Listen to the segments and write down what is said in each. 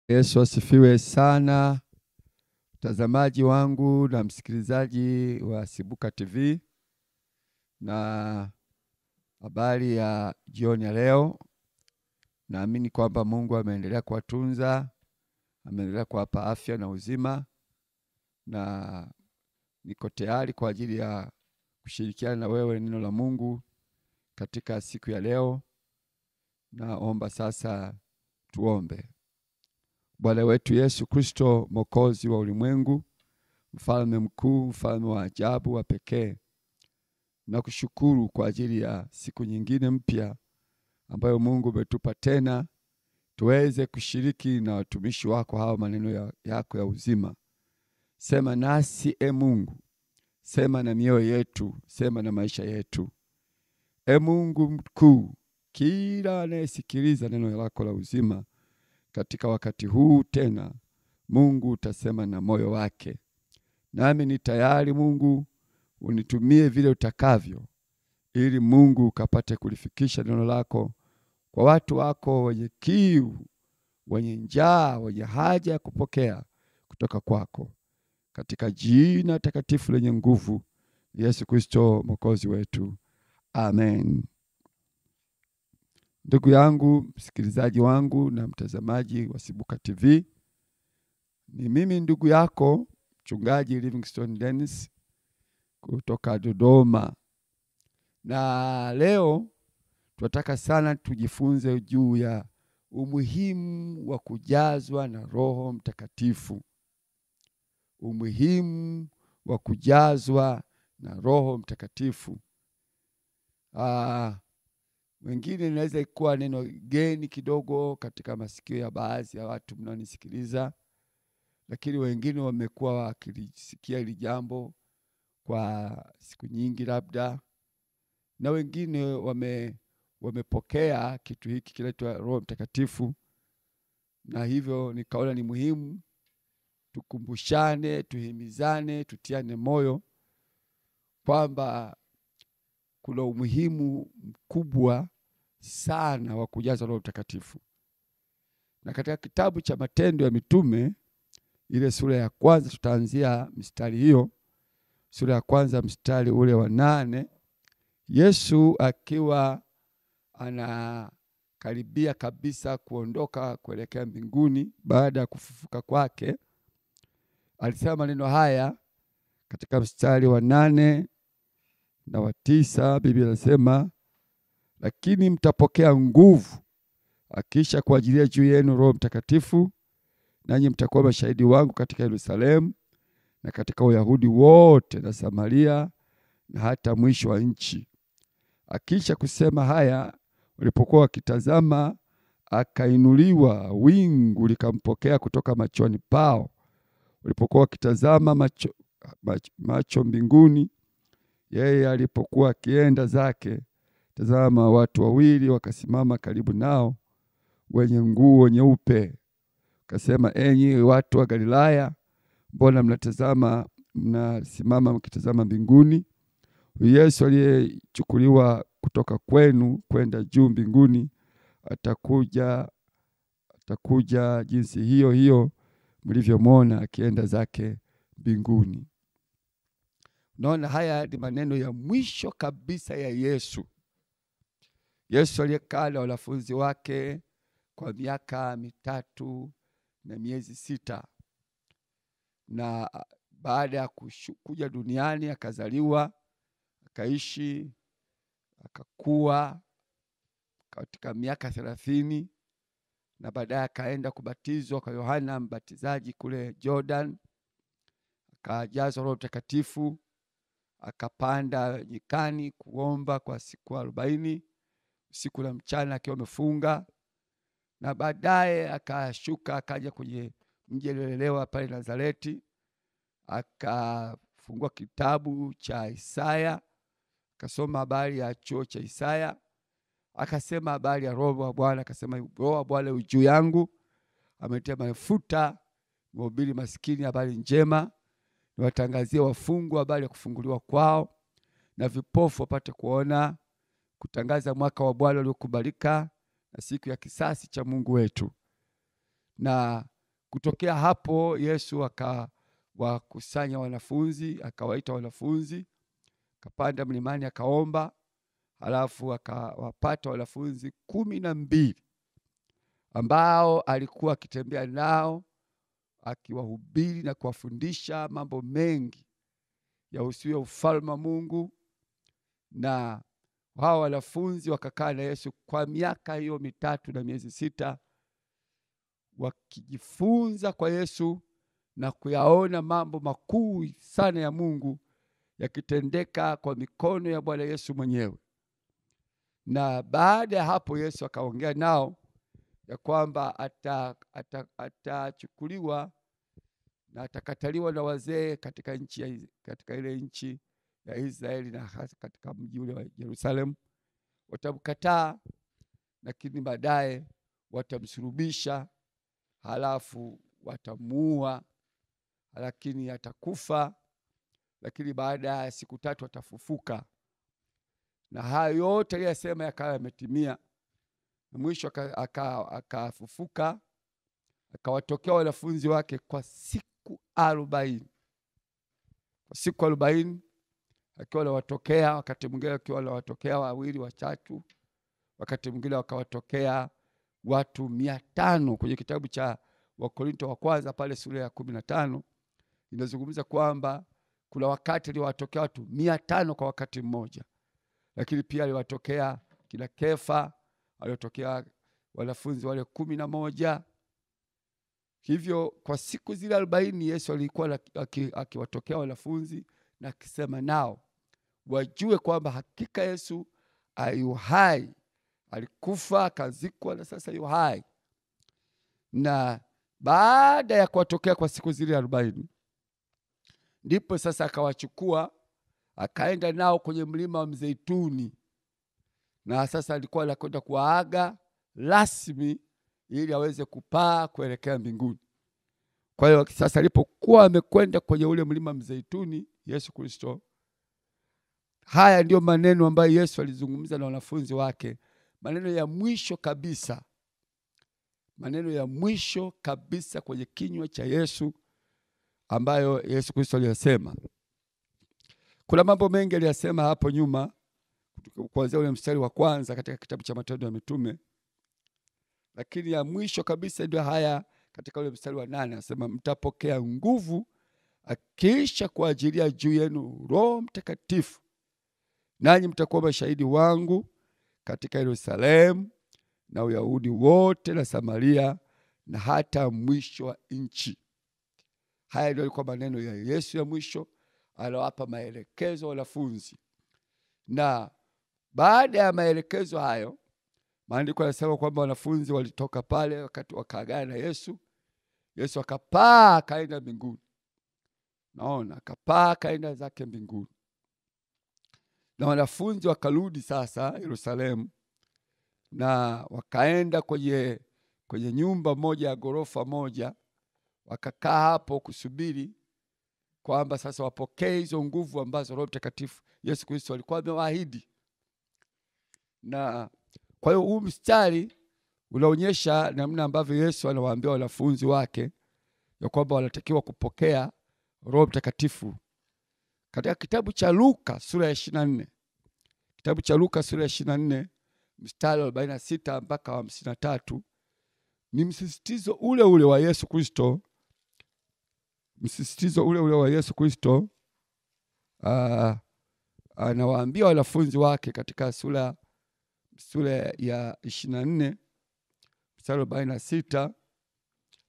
Yesu asifiwe sana, mtazamaji wangu na msikilizaji wa Sibuka TV. Na habari ya jioni ya leo, naamini kwamba Mungu ameendelea kuwatunza, ameendelea kuwapa afya na uzima, na niko tayari kwa ajili ya kushirikiana na wewe neno la Mungu katika siku ya leo. Naomba sasa tuombe. Bwana wetu Yesu Kristo, Mwokozi wa ulimwengu, mfalme mkuu, mfalme wa ajabu wa pekee, nakushukuru kwa ajili ya siku nyingine mpya ambayo Mungu umetupa tena tuweze kushiriki na watumishi wako hawa maneno yako ya uzima. Sema nasi Mungu, sema na mioyo yetu, sema na maisha yetu. Mungu mkuu, kila anayesikiliza neno lako la uzima katika wakati huu tena, Mungu utasema na moyo wake. Nami ni tayari Mungu, unitumie vile utakavyo, ili Mungu ukapate kulifikisha neno lako kwa watu wako wenye kiu, wenye njaa, wenye haja ya kupokea kutoka kwako. Katika jina takatifu lenye nguvu, Yesu Kristo Mwokozi wetu. Amen. Ndugu yangu, msikilizaji wangu na mtazamaji wa Sibuka TV, ni mimi ndugu yako Mchungaji Livingstone Dennis kutoka Dodoma. Na leo tunataka sana tujifunze juu ya umuhimu wa kujazwa na Roho Mtakatifu. Umuhimu wa kujazwa na Roho Mtakatifu. Wengine inaweza ikuwa neno geni kidogo katika masikio ya baadhi ya watu mnaonisikiliza, lakini wengine wamekuwa wakilisikia hili jambo kwa siku nyingi labda, na wengine wamepokea kitu hiki kinaitwa Roho Mtakatifu. Na hivyo nikaona ni muhimu tukumbushane, tuhimizane, tutiane moyo kwamba kuna umuhimu mkubwa sana wa kujaza Roho Mtakatifu. Na katika kitabu cha Matendo ya Mitume, ile sura ya kwanza, tutaanzia mstari hiyo, sura ya kwanza mstari ule wa 8, Yesu akiwa anakaribia kabisa kuondoka kuelekea mbinguni baada ya kufufuka kwake, alisema maneno haya katika mstari wa 8 na wa 9. Biblia inasema, lakini mtapokea nguvu akisha kuajilia juu yenu Roho Mtakatifu, nanyi mtakuwa mashahidi wangu katika Yerusalemu na katika Uyahudi wote na Samaria na hata mwisho wa nchi. Akisha kusema haya, walipokuwa wakitazama, akainuliwa, wingu likampokea kutoka machoni pao. Walipokuwa wakitazama macho mbinguni, yeye alipokuwa akienda zake, tazama watu wawili wakasimama karibu nao, wenye nguo nyeupe. Akasema, enyi watu wa Galilaya, mbona mnasimama mkitazama mbinguni? Yesu aliyechukuliwa kutoka kwenu kwenda juu mbinguni atakuja jinsi hiyo hiyo mlivyomwona akienda zake mbinguni. Naona haya ni maneno ya mwisho kabisa ya Yesu. Yesu aliyekaa na wanafunzi wake kwa miaka 3 na miezi 6. Na baada ya kuja duniani akazaliwa, akaishi, akakua katika miaka 30, na baadaye akaenda kubatizwa kwa Yohana Mbatizaji kule Jordan, akajazwa Roho Mtakatifu, akapanda nyikani kuomba kwa siku 40 usiku na mchana akiwa amefunga, na baadaye akashuka akaja kwenye mji aliolelewa pale Nazareti, akafungua kitabu cha Isaya, akasoma habari ya chuo cha Isaya, akasema habari ya Roho wa Bwana, akasema Roho wa Bwana juu yangu, amenitia mafuta kuhubiri maskini habari njema, niwatangazie wafungwa habari ya kufunguliwa kwao, na vipofu wapate kuona, kutangaza mwaka wa Bwana uliokubalika na siku ya kisasi cha Mungu wetu. Na kutokea hapo Yesu akawakusanya wanafunzi, akawaita wanafunzi, akapanda mlimani akaomba, halafu akawapata wanafunzi 12 ambao alikuwa akitembea nao akiwahubiri na kuwafundisha mambo mengi yahusuyo ufalme wa Mungu. Na hao wanafunzi wakakaa na Yesu kwa miaka hiyo 3 na miezi 6 wakijifunza kwa Yesu na kuyaona mambo makuu sana ya Mungu yakitendeka kwa mikono ya Bwana Yesu mwenyewe. Na baada ya hapo Yesu akaongea nao ya kwamba atachukuliwa na atakataliwa na wazee katika ile nchi ya Israeli na hasa katika mji ule wa Yerusalemu. Watamkataa, lakini baadaye watamsulubisha, halafu watamuua, lakini atakufa, lakini baada ya siku 3 atafufuka. Na hayo yote aliyosema yakawa yametimia. Na mwisho akafufuka, akawatokea wanafunzi wake kwa siku 40. Kwa siku 40 akiwa anawatokea, wakati mwingine akiwa anawatokea 2 watatu, wakati mwingine wakawatokea watu 500. Kwenye kitabu cha Wakorinto wa kwanza pale sura ya 15 inazungumza kwamba kuna wakati aliwatokea watu 500 kwa wakati mmoja. Lakini pia aliwatokea kila Kefa, aliwatokea wanafunzi wale 11. Hivyo kwa siku zile 40 Yesu alikuwa akiwatokea wanafunzi na akisema nao wajue kwamba hakika Yesu yu hai, alikufa akazikwa na sasa yu hai. Na baada ya kuwatokea kwa siku zile 40 ndipo sasa akawachukua akaenda nao kwenye mlima wa Mzeituni, na sasa alikuwa anakwenda kuwaaga rasmi ili aweze kupaa kuelekea mbinguni. Kwa hiyo sasa alipokuwa amekwenda kwenye ule mlima Mzeituni Yesu Kristo, haya ndio maneno ambayo Yesu alizungumza na wanafunzi wake, maneno ya mwisho kabisa, maneno ya mwisho kabisa kwenye kinywa cha Yesu ambayo Yesu Kristo aliyasema. Kuna mambo mengi aliyasema hapo nyuma kuanzia ule mstari wa kwanza katika kitabu cha Matendo ya Mitume, lakini ya mwisho kabisa ndio haya katika ule mstari wa 8, anasema mtapokea nguvu akiisha kuajilia juu yenu Roho Mtakatifu, nanyi mtakuwa mashahidi wangu katika Yerusalemu na Uyahudi wote na Samaria na hata mwisho wa nchi. Haya ndio yalikuwa maneno ya Yesu ya mwisho, alowapa maelekezo wanafunzi. Na baada ya maelekezo hayo, maandiko yanasema kwamba wanafunzi walitoka pale wakati wakaagana na Yesu. Yesu akapaa akaenda mbinguni. Naona akapaa akaenda zake mbinguni. Na wanafunzi wakarudi sasa Yerusalemu, na wakaenda kwenye nyumba moja ya ghorofa moja, wakakaa hapo kusubiri kwamba sasa wapokee hizo nguvu ambazo Roho Mtakatifu Yesu Kristo alikuwa amewaahidi. Na kwa hiyo huu mstari unaonyesha namna ambavyo Yesu anawaambia wanafunzi wake ya kwamba wanatakiwa kupokea Roho Mtakatifu. Katika kitabu cha Luka sura ya 24, kitabu cha Luka sura ya 24 mstari wa 46 mpaka 53 ni msisitizo ule ule wa Yesu Kristo, msisitizo ule ule wa Yesu Kristo. Anawaambia wanafunzi wake katika sura ya 24 mstari wa 46,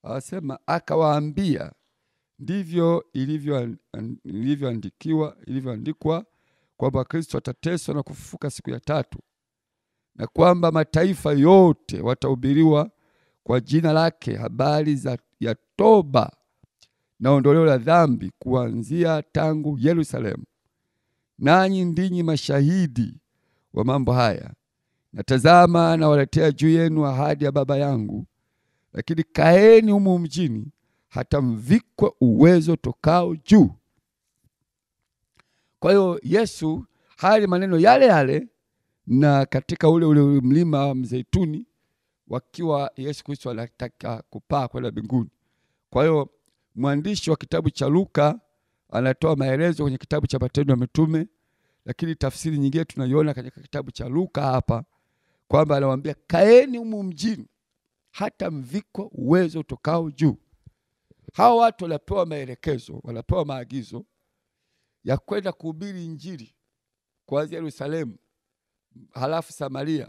anasema akawaambia, ndivyo ilivyoandikwa kwamba Kristo atateswa na kufufuka siku ya 3, na kwamba mataifa yote watahubiriwa kwa jina lake habari ya toba na ondoleo la dhambi, kuanzia tangu Yerusalemu. nanyi ndinyi mashahidi wa mambo haya. Na tazama, nawaletea juu yenu ahadi ya Baba yangu, lakini kaeni humu mjini hata mvikwe uwezo tokao juu. Kwa hiyo Yesu hali maneno yale yale, na katika ule mlima wa Mzeituni, wakiwa Yesu Kristo anataka kupaa kwenda mbinguni. Kwa hiyo mwandishi wa kitabu cha Luka anatoa maelezo kwenye kitabu cha Matendo ya Mitume, lakini tafsiri nyingine tunaiona katika kitabu cha Luka hapa kwamba anawaambia kaeni humu mjini hata mvikwe uwezo utokao juu. Hao watu wanapewa maelekezo, wanapewa maagizo ya kwenda kuhubiri Injili kuanzia Yerusalemu, halafu Samaria,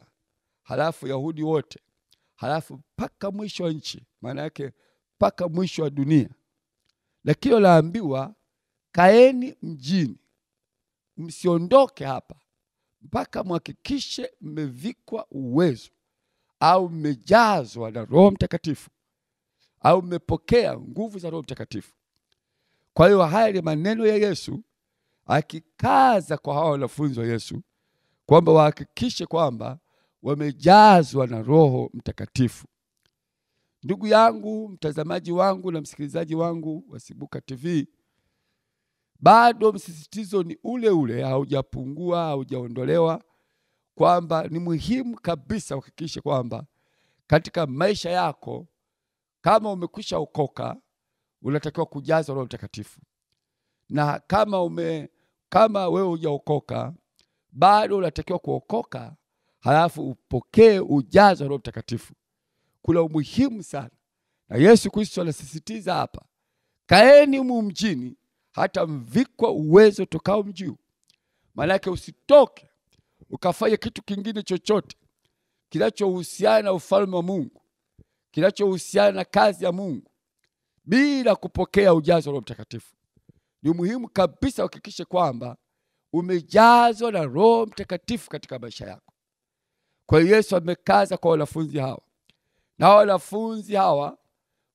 halafu Yahudi wote, halafu mpaka mwisho wa nchi, maana yake mpaka mwisho wa dunia. Lakini wanaambiwa kaeni mjini, msiondoke hapa mpaka mhakikishe mmevikwa uwezo au mmejazwa na Roho Mtakatifu au mmepokea nguvu za Roho Mtakatifu. Kwa hiyo haya ni maneno ya Yesu akikaza kwa hao wanafunzi wa Yesu kwamba wahakikishe kwamba wamejazwa na Roho Mtakatifu. Ndugu yangu, mtazamaji wangu na msikilizaji wangu wa Sibuka TV, bado msisitizo ni ule ule, haujapungua, haujaondolewa, kwamba ni muhimu kabisa uhakikishe kwamba katika maisha yako, kama umekwisha okoka, unatakiwa kujazwa Roho Mtakatifu. Na kama wewe hujaokoka, bado unatakiwa kuokoka, halafu upokee ujazo wa Roho Mtakatifu. Kuna umuhimu sana. Na Yesu Kristo anasisitiza hapa, kaeni humu mjini hata mvikwa uwezo tokao juu. Maana yake usitoke ukafanya kitu kingine chochote kinachohusiana na ufalme wa Mungu, kinachohusiana na kazi ya Mungu, bila kupokea ujazo wa Roho Mtakatifu. Ni muhimu kabisa uhakikishe kwamba umejazwa na Roho Mtakatifu katika maisha yako. Kwa hiyo Yesu amekaza kwa wanafunzi hawa. Na wanafunzi hawa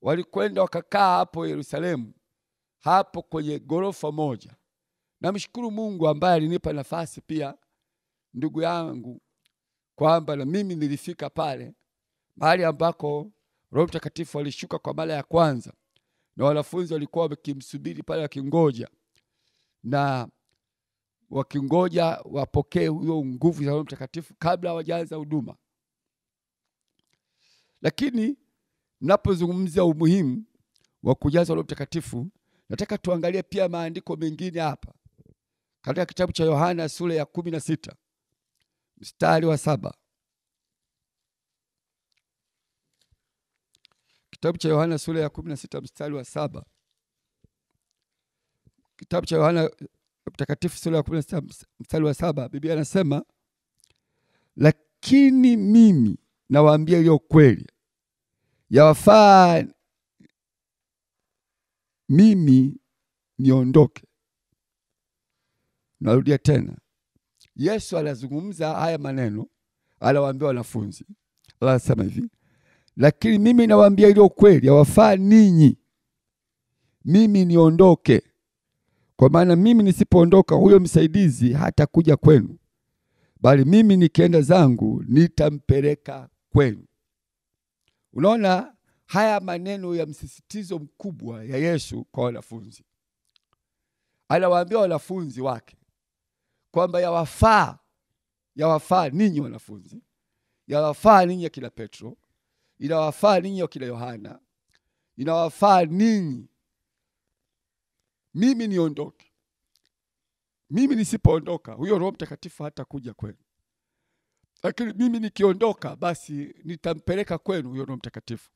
walikwenda wakakaa hapo Yerusalemu, hapo kwenye gorofa moja. Namshukuru Mungu ambaye alinipa nafasi pia, ndugu yangu, kwamba na mimi nilifika pale mahali ambako Roho Mtakatifu alishuka kwa mara ya kwanza, na wanafunzi walikuwa wakimsubiri pale wakingoja, na wakingoja wapokee hiyo nguvu za Roho Mtakatifu kabla hawajaanza huduma. Lakini ninapozungumzia umuhimu wa kujaza Roho Mtakatifu, nataka tuangalie pia maandiko mengine hapa. Katika kitabu cha Yohana sura ya 16 mstari wa 7. Kitabu cha Yohana sura ya 16 mstari wa 7. Kitabu cha Yohana Mtakatifu sura ya 16 mstari wa 7, Biblia inasema, lakini mimi nawaambia iliyo kweli, yawafaa mimi niondoke. Narudia tena. Yesu anazungumza haya maneno, anawaambia wanafunzi. Anasema hivi, lakini mimi nawaambia iliyo kweli, yawafaa ninyi mimi niondoke. Kwa maana mimi nisipoondoka, huyo msaidizi hata kuja kwenu, bali mimi nikienda zangu nitampeleka kwenu. Unaona haya maneno ya msisitizo mkubwa ya Yesu kwa wanafunzi. Anawaambia wanafunzi wake kwamba yawafaa ninyi wanafunzi, yawafaa ninyi akina Petro, inawafaa ninyi akina Yohana, inawafaa ninyi mimi niondoke. Mimi nisipoondoka, huyo Roho Mtakatifu hata kuja kwenu. Lakini mimi nikiondoka, basi nitampeleka kwenu huyo Roho Mtakatifu.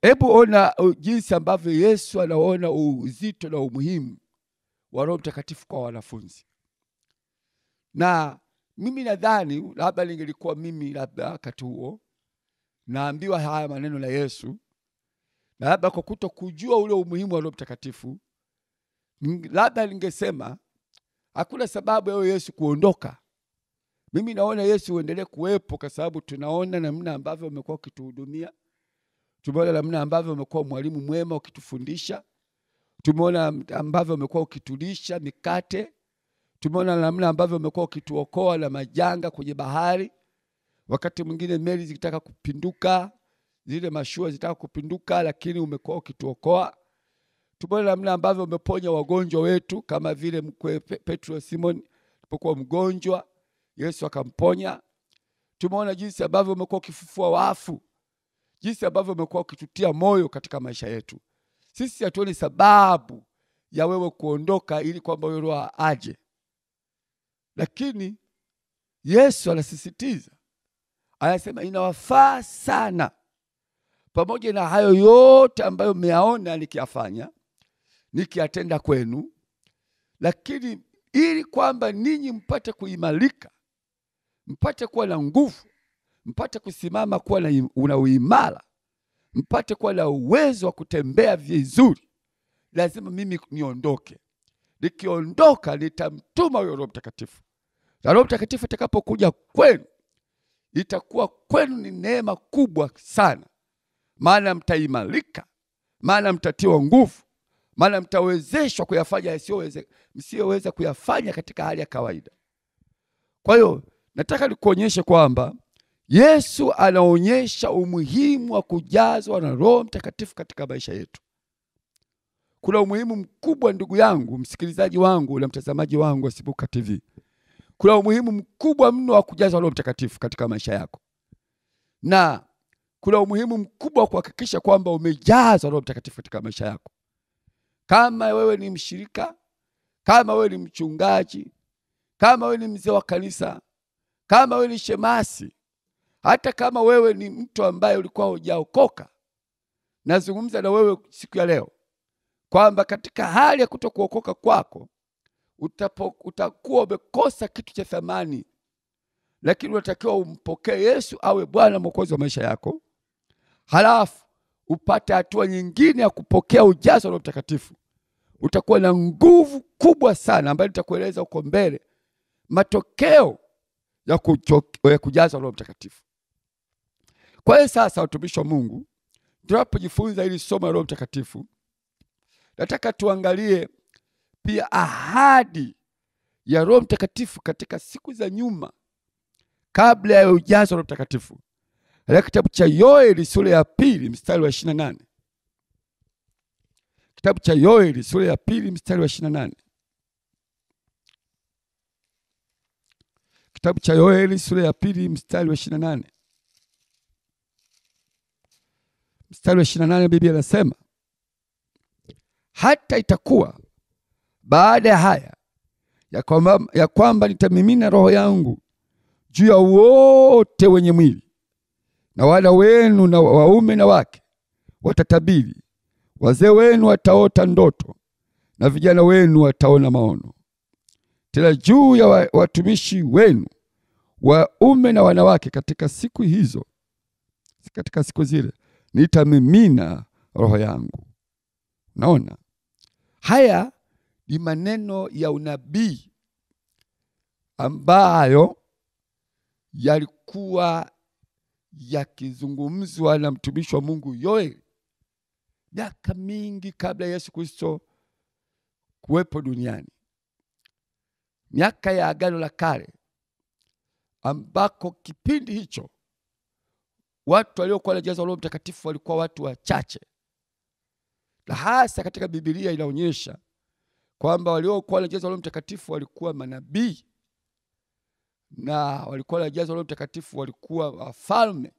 Hebu ona jinsi ambavyo Yesu anaona uzito na umuhimu wa Roho Mtakatifu kwa wanafunzi. Na mimi nadhani labda ningelikuwa mimi, labda wakati huo naambiwa haya maneno na Yesu, na labda kwa kutokujua ule umuhimu wa Roho Mtakatifu, labda ningesema hakuna sababu ya Yesu kuondoka. Mimi naona Yesu uendelee kuwepo, kwa sababu tunaona namna ambavyo umekuwa ukituhudumia. Tumeona namna ambavyo umekuwa mwalimu mwema ukitufundisha. Tumeona ambavyo umekuwa ukitulisha mikate Tumeona namna ambavyo umekuwa ukituokoa na majanga kwenye bahari. Wakati mwingine meli zikitaka kupinduka, zile mashua zitaka kupinduka, lakini umekuwa ukituokoa. Tumeona namna ambavyo umeponya wagonjwa wetu, kama vile mkwe Petro Simon alipokuwa mgonjwa, Yesu akamponya. Tumeona jinsi ambavyo umekuwa ukifufua wafu, jinsi ambavyo umekuwa ukitutia moyo katika maisha yetu. Sisi hatuoni sababu ya wewe kuondoka ili kwamba wewe Roho aje. Lakini Yesu anasisitiza, anasema inawafaa sana, pamoja na hayo yote ambayo mmeyaona nikiyafanya, nikiyatenda kwenu, lakini ili kwamba ninyi mpate kuimarika, mpate kuwa na nguvu, mpate kusimama kuwa na uimara, mpate kuwa na uwezo wa kutembea vizuri, lazima mimi niondoke. Nikiondoka nitamtuma huyo Roho Mtakatifu. Na Roho Mtakatifu atakapokuja kwenu, itakuwa kwenu ni neema kubwa sana. Maana mtaimarika, maana mtatiwa nguvu, maana mtawezeshwa kuyafanya msiyoweza kuyafanya katika hali ya kawaida. Kwa hiyo nataka nikuonyeshe kwamba Yesu anaonyesha umuhimu wa kujazwa na Roho Mtakatifu katika maisha yetu. Kuna umuhimu mkubwa, ndugu yangu, msikilizaji wangu na mtazamaji wangu wa Sibuka TV. Kuna umuhimu mkubwa mno wa kujazwa Roho Mtakatifu katika maisha yako. Na kuna umuhimu mkubwa wa kuhakikisha kwamba umejazwa Roho Mtakatifu katika maisha yako. Kama wewe ni mshirika, kama wewe ni mchungaji, kama wewe ni mzee wa kanisa, kama wewe ni shemasi, hata kama wewe ni mtu ambaye ulikuwa hujaokoka, nazungumza na wewe siku ya leo kwamba katika hali ya kutokuokoka kwako utakuwa umekosa kitu cha thamani, lakini unatakiwa umpokee Yesu awe Bwana Mwokozi wa maisha yako. Halafu upate hatua nyingine ya kupokea ujazo wa Roho Mtakatifu. Utakuwa na nguvu kubwa sana ambayo nitakueleza huko mbele matokeo ya kujaza Roho Mtakatifu. Kwa hiyo sasa, watumishi wa Mungu, tunapojifunza hili somo la Roho Mtakatifu, nataka tuangalie pia ahadi ya Roho Mtakatifu katika siku za nyuma kabla ya ujazo wa Roho Mtakatifu. Katika kitabu cha Yoeli sura ya 2 mstari wa 28. Kitabu cha Yoeli sura ya 2 mstari wa 28. Kitabu cha Yoeli sura ya 2 mstari wa 28. Mstari wa 28, Biblia inasema, hata itakuwa baada ya haya ya kwamba nitamimina Roho yangu juu ya wote wenye mwili, na wana wenu na waume na wake watatabiri, wazee wenu wataota ndoto, na vijana wenu wataona maono. Tena juu ya watumishi wenu waume na wanawake katika siku hizo, katika siku zile, nitamimina Roho yangu. Naona haya ni maneno ya unabii ambayo yalikuwa yakizungumzwa na mtumishi wa Mungu Yoeli miaka mingi kabla Yesu Kristo kuwepo duniani. Miaka ya Agano la Kale, ambako kipindi hicho watu waliokuwa wanajazwa Roho Mtakatifu walikuwa watu wachache. Na hasa katika Biblia inaonyesha kwamba waliokuwa wanajazwa Roho Mtakatifu walikuwa manabii, na walikuwa wanajazwa Roho Mtakatifu walikuwa wafalme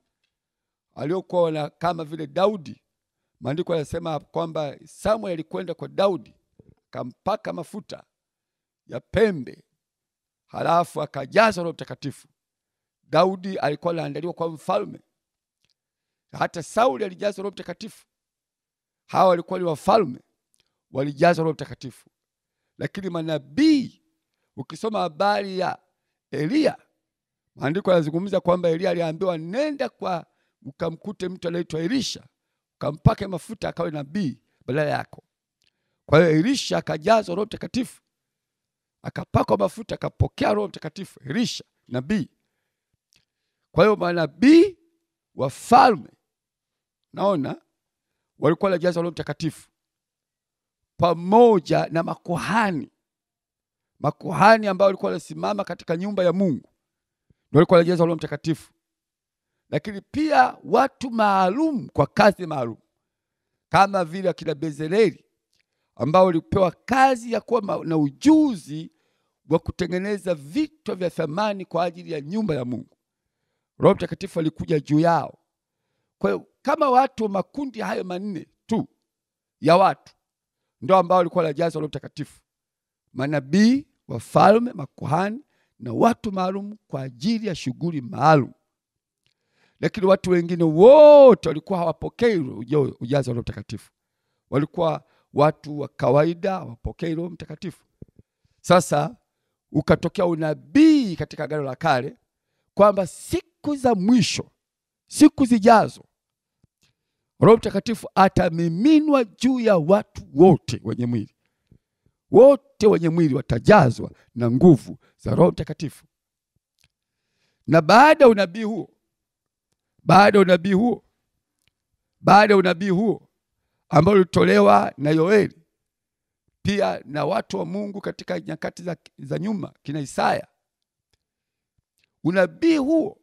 waliokuwa kama vile Daudi. Maandiko yanasema kwamba Samuel alikwenda kwa Daudi, akampaka mafuta ya pembe, halafu akajazwa Roho Mtakatifu. Daudi alikuwa anaandaliwa kwa mfalme. Hata Sauli alijazwa Roho Mtakatifu. Hawa walikuwa ni wafalme, walijazwa Roho Mtakatifu. Lakini manabii, ukisoma habari ya Elia, maandiko yanazungumza kwamba Elia aliambiwa, nenda kwa ukamkute mtu anaitwa Elisha, ukampake mafuta akawe nabii badala yako. Kwa hiyo Elisha akajazwa Roho Mtakatifu, akapakwa mafuta, akapokea Roho Mtakatifu. Elisha nabii. Kwa hiyo manabii, wafalme, naona walikuwa wanajazwa Roho Mtakatifu, pamoja na makuhani. makuhani ambao walikuwa wanasimama katika nyumba ya Mungu ndio walikuwa wanajazwa Roho Mtakatifu, lakini pia watu maalum kwa kazi maalum kama vile akina Bezaleli ambao walipewa kazi ya kuwa na ujuzi wa kutengeneza vitu vya thamani kwa ajili ya nyumba ya Mungu. Roho Mtakatifu alikuja juu yao. Kwa hiyo kama watu wa makundi hayo manne tu ya watu ndio ambao walikuwa wanajazwa Roho Mtakatifu: manabii, wafalme, makuhani na watu maalum kwa ajili ya shughuli maalum. Lakini watu wengine wote walikuwa hawapokei ujazo wa Roho Mtakatifu. Walikuwa watu wa kawaida hawapokei Roho Mtakatifu. Sasa ukatokea unabii katika Agano la Kale kwamba siku za mwisho, siku zijazo, Roho Mtakatifu atamiminwa juu ya watu wote wenye mwili. Wote wenye mwili watajazwa na nguvu za Roho Mtakatifu. Na baada ya unabii huo ambao ulitolewa na Yoeli pia na watu wa Mungu katika nyakati za nyuma, kina Isaya, unabii huo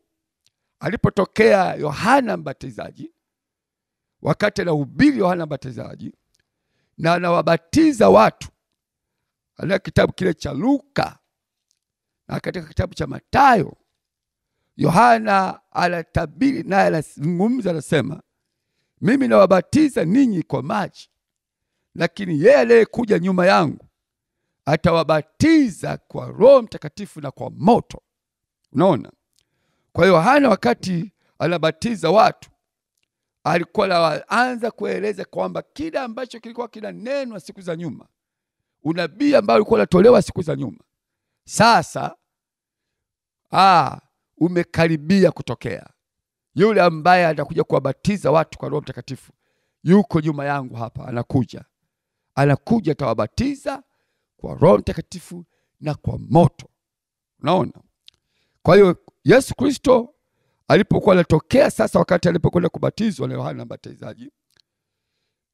alipotokea Yohana Mbatizaji, wakati anahubiri Yohana Mbatizaji na anawabatiza watu katika kitabu kile cha Luka na katika kitabu cha Mathayo, Yohana anatabiri naye anazungumza, anasema, mimi nawabatiza ninyi kwa maji, lakini yeye aliyekuja nyuma yangu atawabatiza kwa Roho Mtakatifu na kwa moto. Unaona? Kwa hiyo Yohana wakati anabatiza watu alikuwa anaanza kueleza kwamba kile ambacho kilikuwa kinanenwa siku za nyuma, unabii ambao ulikuwa unatolewa siku za nyuma, sasa umekaribia kutokea. Yule ambaye atakuja kuwabatiza watu kwa Roho Mtakatifu yuko nyuma yangu hapa, anakuja atawabatiza kwa Roho Mtakatifu na kwa moto. Unaona? Kwa hiyo Yesu Kristo alipokuwa anatokea sasa, wakati alipokwenda kubatizwa na Yohana Mbatizaji,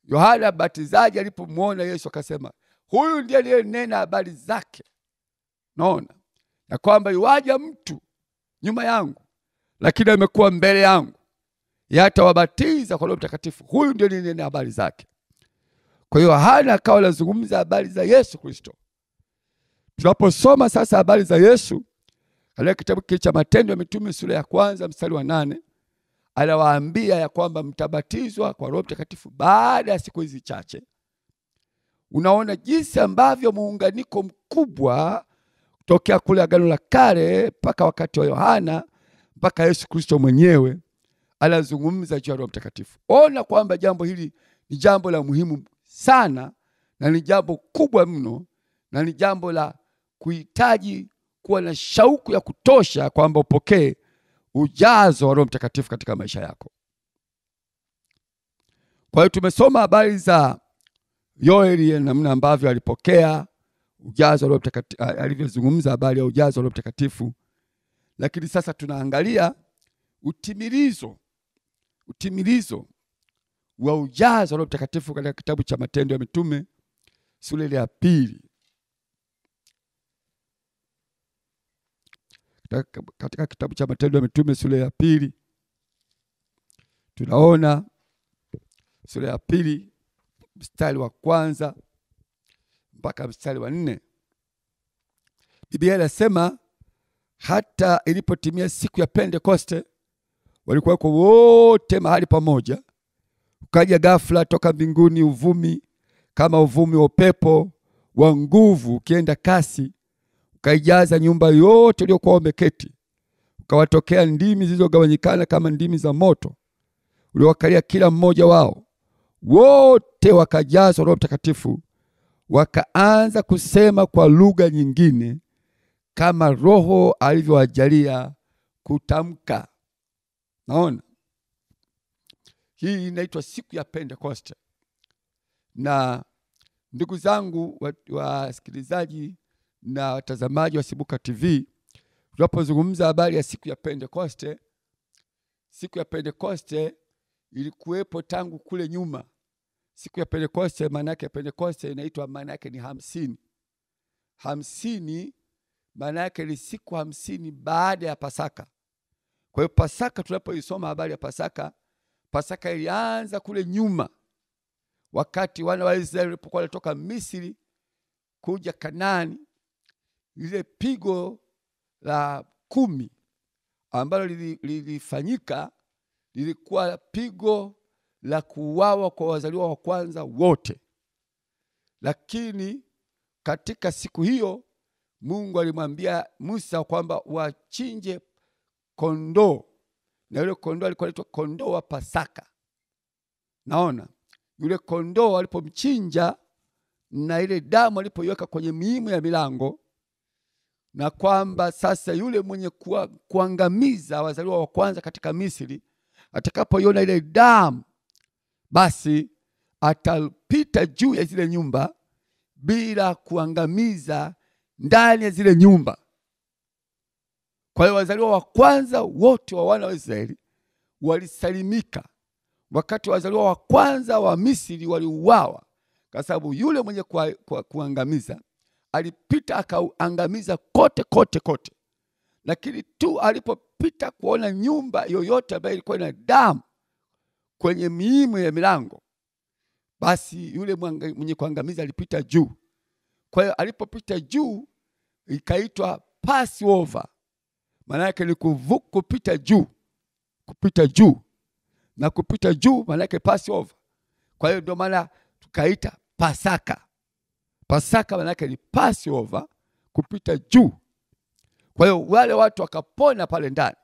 Yohana Mbatizaji alipomuona Yesu akasema, huyu ndiye aliyenena habari zake. Naona ya kwamba yuaja mtu nyuma yangu, lakini amekuwa mbele yangu, yatawabatiza kwa Roho Mtakatifu. Huyu ndiye aliyenena habari zake. Kwa hiyo Yohana akawa anazungumza habari za Yesu Kristo. Tunaposoma sasa habari za Yesu katika kitabu cha Matendo ya Mitume sura ya 1 mstari wa 8, anawaambia ya kwamba mtabatizwa kwa Roho Mtakatifu baada ya siku hizi chache. Unaona jinsi ambavyo muunganiko mkubwa kutokea kule Agano la Kale mpaka wakati wa Yohana mpaka Yesu Kristo mwenyewe anazungumza juu ya Roho Mtakatifu. Ona kwamba jambo hili ni jambo la muhimu sana na ni jambo kubwa mno na ni jambo la kuhitaji kuwa na shauku ya kutosha kwamba upokee ujazo wa Roho Mtakatifu katika maisha yako. Kwa hiyo tumesoma habari za Yoeli, namna ambavyo alipokea ujazo wa Roho Mtakatifu, alivyozungumza habari ya ujazo wa Roho Mtakatifu. Lakini sasa tunaangalia utimilizo wa ujazo wa Roho Mtakatifu katika kitabu cha Matendo ya Mitume sura ya 2. Katika kitabu cha Matendo ya Mitume sura ya 2 tunaona sura ya 2 mstari wa 1 mpaka mstari wa 4. Biblia inasema hata ilipotimia siku ya Pentekoste walikuwa wote mahali pamoja, ukaja ghafla toka mbinguni uvumi kama uvumi wa upepo wa nguvu ukienda kasi, ukaijaza nyumba yote iliyokuwa wameketi. Ukawatokea ndimi zilizogawanyikana kama ndimi za moto uliowakalia kila mmoja wao. Wote wakajazwa Roho Mtakatifu, wakaanza kusema kwa lugha nyingine kama Roho alivyowajalia kutamka. Naona hii inaitwa siku ya Pentekoste. Na ndugu zangu wasikilizaji na watazamaji wa Sibuka TV, tunapozungumza habari ya siku ya Pentekoste, siku ya Pentekoste ilikuwepo tangu kule nyuma. Siku ya Pentekoste, maana yake Pentekoste inaitwa, maana yake ni 50. 50 maana yake ni siku 50 baada ya Pasaka. Kwa hiyo Pasaka, tunapoisoma habari ya Pasaka, Pasaka ilianza kule nyuma, wakati wana wa Israeli walipokuwa walitoka Misri kuja Kanaani. Ile pigo la 10 ambalo lilifanyika lilikuwa pigo la kuuawa kwa wazaliwa wa kwanza wote. Lakini katika siku hiyo Mungu alimwambia Musa kwamba wachinje kondoo, na yule kondoo alikuwa anaitwa kondoo wa Pasaka. Naona yule kondoo alipomchinja na ile damu alipoiweka kwenye miimo ya milango, na kwamba sasa yule mwenye kuangamiza wazaliwa wa kwanza katika Misri atakapoiona ile damu, basi atapita juu ya zile nyumba bila kuangamiza ndani ya zile nyumba. Kwa hiyo wazaliwa wa kwanza wote wa wana wa Israeli walisalimika, wakati wazaliwa wa kwanza wa Misri waliuawa, kwa sababu yule mwenye kuangamiza alipita akaangamiza kote kote kote. Lakini tu alipopita kuona nyumba yoyote ambayo ilikuwa ina damu kwenye miimo ya milango, basi yule mwenye kuangamiza alipita juu. Kwa hiyo alipopita juu ikaitwa Passover. Maana yake ni kupita juu, kupita juu, na kupita juu maana yake Passover. Kwa hiyo ndio maana tukaita Pasaka. Pasaka maana yake ni Passover, kupita juu. Kwa hiyo wale watu wakapona pale ndani,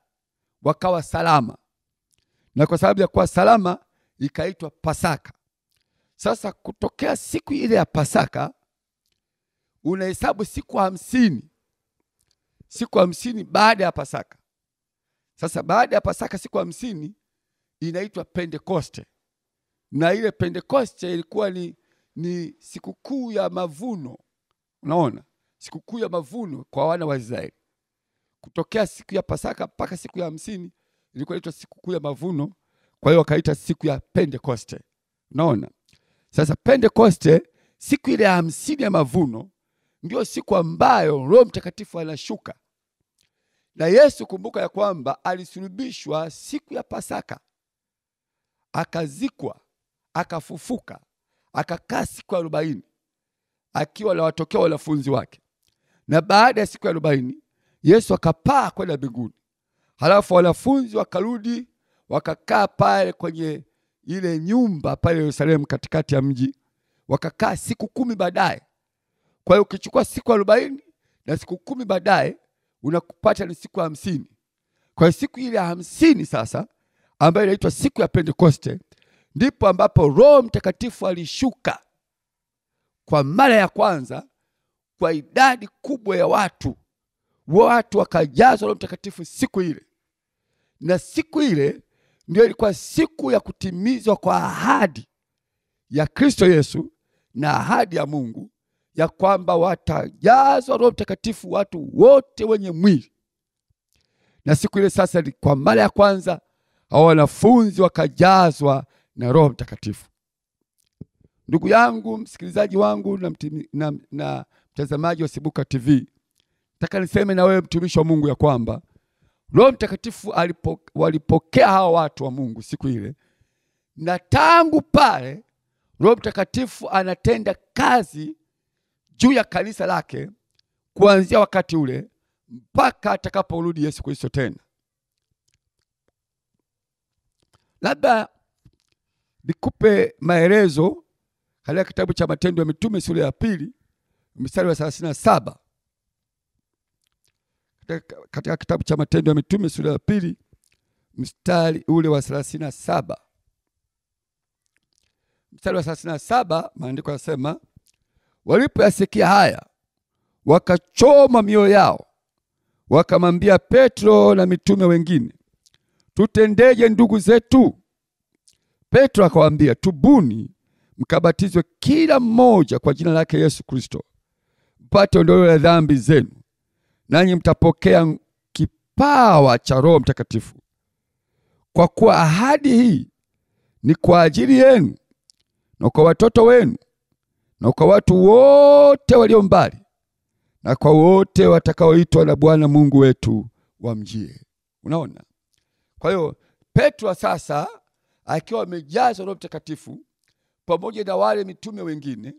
wakawa salama, na kwa sababu ya kuwa salama ikaitwa Pasaka. Sasa kutokea siku ile ya Pasaka unahesabu siku 50, siku 50 baada ya Pasaka. Sasa baada ya Pasaka siku 50 inaitwa Pentekoste, na ile Pentekoste ilikuwa ni sikukuu ya mavuno. Unaona, sikukuu ya mavuno kwa wana wa Israeli. Kutokea siku ya Pasaka mpaka siku ya 50 ilikuwa inaitwa sikukuu ya mavuno, kwa hiyo wakaita siku ya Pentekoste. Unaona, sasa Pentekoste, siku ile ya 50 ya mavuno, ndio siku ambayo Roho Mtakatifu anashuka. Na Yesu, kumbuka ya kwamba alisulubishwa siku ya Pasaka, akazikwa, akafufuka, akakaa siku 40 akiwa anawatokea wanafunzi wake. Na baada ya siku 40 Yesu akapaa kwenda mbinguni. Halafu wanafunzi wakarudi wakakaa pale kwenye ile nyumba pale Yerusalemu katikati ya mji, wakakaa siku 10 baadaye. Kwa hiyo ukichukua siku 40 na siku 10 baadaye unakupata ni siku 50. Kwa hiyo siku ile ya 50 sasa, ambayo inaitwa siku ya Pentekoste, ndipo ambapo Roho Mtakatifu alishuka kwa mara ya kwanza kwa idadi kubwa ya watu. Watu wakajazwa Roho Mtakatifu siku ile. Na siku ile ndio ilikuwa siku ya kutimizwa kwa ahadi ya Kristo Yesu na ahadi ya Mungu ya kwamba watajazwa Roho Mtakatifu watu wote wenye mwili. Na siku ile sasa kwa mara ya kwanza hao wanafunzi wakajazwa na Roho Mtakatifu. Ndugu yangu, msikilizaji wangu na mtazamaji wa Sibuka TV, nataka niseme na wewe mtumishi wa Mungu ya kwamba Roho Mtakatifu walipokea hao watu wa Mungu siku ile, na tangu pale Roho Mtakatifu anatenda kazi juu ya kanisa lake kuanzia wakati ule mpaka atakaporudi Yesu Kristo tena. Labda nikupe maelezo katika kitabu cha Matendo ya Mitume sura ya 2 mstari wa 37. Katika kitabu cha Matendo ya Mitume sura ya 2 mstari ule wa 37. Mstari wa 37, maandiko yanasema, walipoyasikia haya wakachoma mioyo yao, wakamwambia Petro na mitume wengine, tutendeje ndugu zetu? Petro akawaambia, tubuni mkabatizwe kila mmoja kwa jina lake Yesu Kristo, mpate ondoleo la dhambi zenu, nanyi mtapokea kipawa cha Roho Mtakatifu. Kwa kuwa ahadi hii ni kwa ajili yenu na kwa watoto wenu na kwa watu wote walio mbali na kwa wote watakaoitwa na Bwana Mungu wetu wamjie. Unaona? Kwa hiyo Petro sasa akiwa amejazwa Roho Mtakatifu pamoja na wale mitume wengine,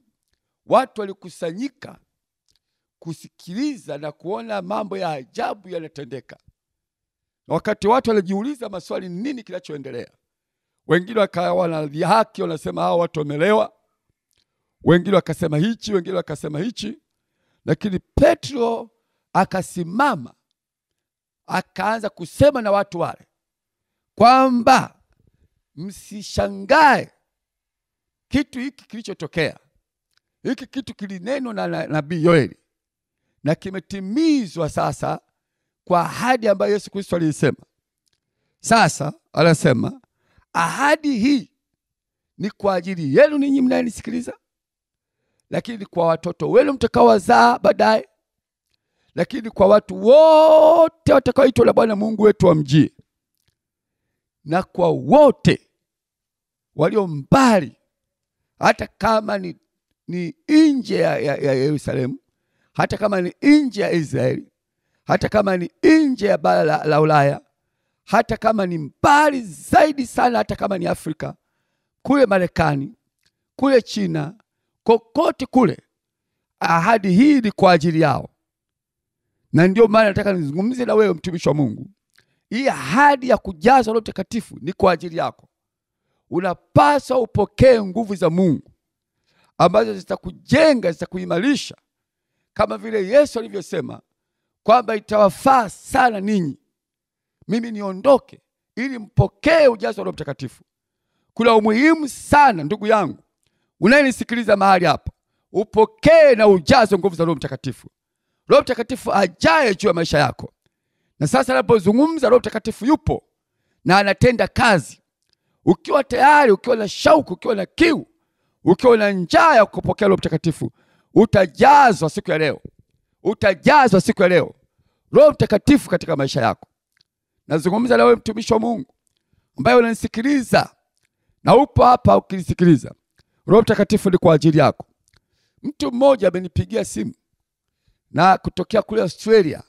watu walikusanyika kusikiliza na kuona mambo ya ajabu yanatendeka. Na wakati watu walijiuliza maswali, nini kinachoendelea? Wengine wakawa wanadhihaki, wanasema hao watu wamelewa. Wengine wakasema hichi, wengine wakasema hichi. Lakini Petro akasimama, akaanza kusema na watu wale kwamba msishangae kitu hiki kilichotokea. Hiki kitu kilinenwa na nabii Yoeli na kimetimizwa sasa kwa ahadi ambayo Yesu Kristo alisema. Sasa anasema ahadi hii ni kwa ajili yenu ninyi mnayenisikiliza, lakini kwa watoto wenu mtakaowazaa baadaye, lakini kwa watu wote watakaoitwa na Bwana Mungu wetu wamjie, na kwa wote walio mbali, hata kama ni nje ya Yerusalemu, hata kama ni nje ya Israeli, hata kama ni nje ya bara la Ulaya, hata kama ni mbali zaidi sana, hata kama ni Afrika, kule Marekani, kule China, kokote kule, ahadi hii ni kwa ajili yao. Na ndio maana nataka nizungumze na wewe mtumishi wa Mungu. Hii ahadi ya kujazwa Roho Mtakatifu ni kwa ajili yako. Unapaswa upokee nguvu za Mungu ambazo zitakujenga, zitakuimarisha, kama vile Yesu alivyosema kwamba itawafaa sana ninyi mimi niondoke ili mpokee ujazo wa Roho Mtakatifu. Kuna umuhimu sana, ndugu yangu unayenisikiliza mahali hapa, upokee na ujazo nguvu za Roho Mtakatifu. Roho Mtakatifu ajaye juu ya maisha yako. Na sasa ninapozungumza, Roho Mtakatifu yupo na anatenda kazi. Ukiwa tayari, ukiwa na shauku, ukiwa na kiu, ukiwa na njaa ya kupokea Roho Mtakatifu, utajazwa siku ya leo. Utajazwa siku ya leo Roho Mtakatifu katika maisha yako. Nazungumza na wewe mtumishi wa Mungu ambaye unanisikiliza na upo hapa ukinisikiliza. Roho Mtakatifu ni kwa ajili yako. Mtu mmoja amenipigia simu na kutokea kule Australia.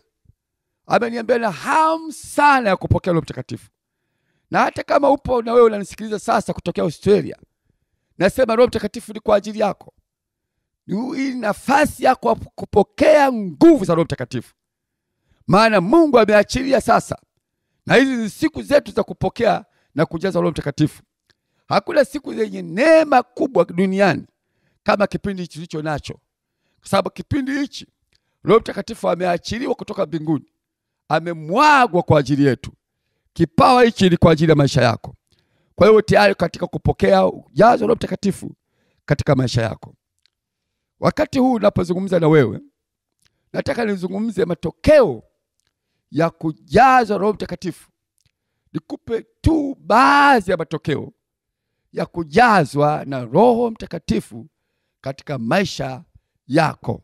Ameniambia na hamu sana ya kupokea Roho Mtakatifu. Na hata kama upo na wewe unanisikiliza sasa kutokea Australia, nasema Roho Mtakatifu ni kwa ajili yako. Hii nafasi yako kupokea nguvu za Roho Mtakatifu. Maana Mungu ameachilia sasa, na hizi ni siku zetu za kupokea na kujaza Roho Mtakatifu. Hakuna siku zenye neema kubwa duniani kama kipindi hichi tulicho nacho. Kwa sababu kipindi hichi Roho Mtakatifu ameachiliwa kutoka mbinguni. Amemwagwa kwa ajili yetu. Kipawa hichi ni kwa ajili ya maisha yako. Kwa hiyo tayari katika kupokea ujazo Roho Mtakatifu katika maisha yako. Wakati huu ninapozungumza na wewe, nataka nizungumze matokeo ya kujazwa Roho Mtakatifu. Nikupe tu baadhi ya matokeo ya kujazwa na Roho Mtakatifu katika maisha yako.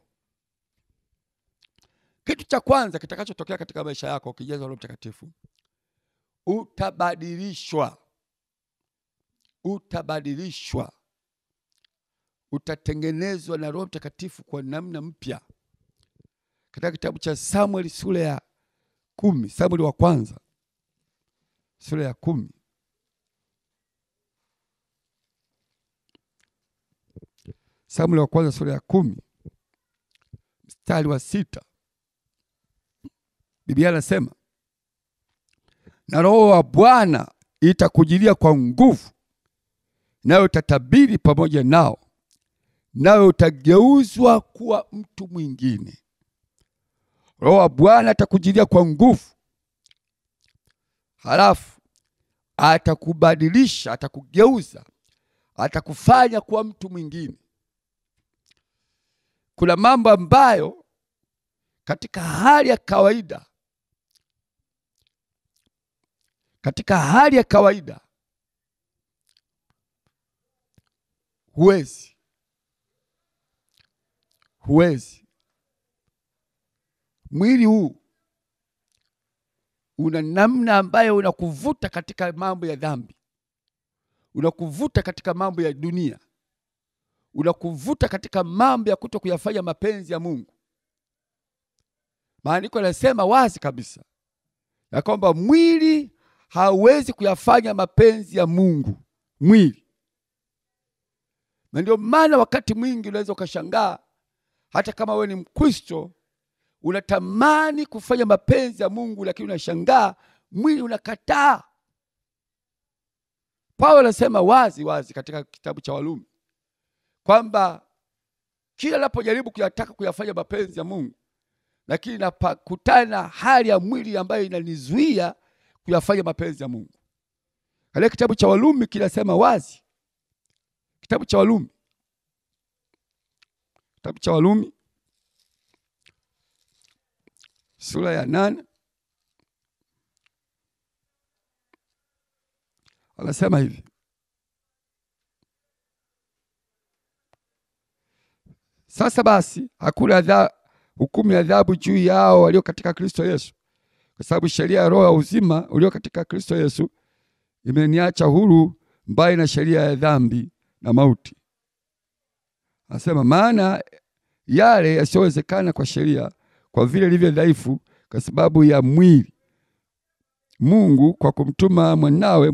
Kitu cha kwanza kitakachotokea katika maisha yako ukijazwa Roho Mtakatifu, utabadilishwa. Utabadilishwa. Utatengenezwa na Roho Mtakatifu kwa namna mpya. Katika kitabu cha Samueli sura ya 10, Samueli wa kwanza sura ya 10. Samueli wa kwanza sura ya 10 mstari wa 6. Biblia inasema, na Roho wa Bwana itakujilia kwa nguvu, nawe utatabiri pamoja nao, nawe utageuzwa kuwa mtu mwingine. Roho wa Bwana atakujilia kwa nguvu, halafu atakubadilisha, atakugeuza, atakufanya kuwa mtu mwingine. Kuna mambo ambayo katika hali ya kawaida, huwezi. Mwili huu una namna ambayo unakuvuta katika mambo ya dhambi, unakuvuta katika mambo ya dunia, unakuvuta katika mambo ya kutokuyafanya mapenzi ya Mungu. Maandiko yanasema wazi kabisa ya kwamba mwili hauwezi kuyafanya mapenzi ya Mungu. Mwili. Na ndio maana wakati mwingi unaweza ukashangaa, hata kama wewe ni Mkristo, unatamani kufanya mapenzi ya Mungu, lakini unashangaa mwili unakataa. Paulo anasema wazi katika kitabu cha Warumi kwamba kila napojaribu kuyataka kuyafanya mapenzi ya Mungu, lakini napakutana na hali ya mwili ambayo inanizuia kuyafanya mapenzi ya Mungu. Katika kitabu cha Warumi kinasema wazi. Kitabu cha Warumi sura ya 8 anasema hivi: sasa basi hakuna hukumu ya adhabu juu yao walio katika Kristo Yesu, kwa sababu sheria ya roho ya uzima ulio katika Kristo Yesu imeniacha huru mbali na sheria ya dhambi na mauti. Anasema maana yale yasiyowezekana kwa sheria, kwa vile ilivyo dhaifu kwa sababu ya mwili, Mungu kwa kumtuma mwanawe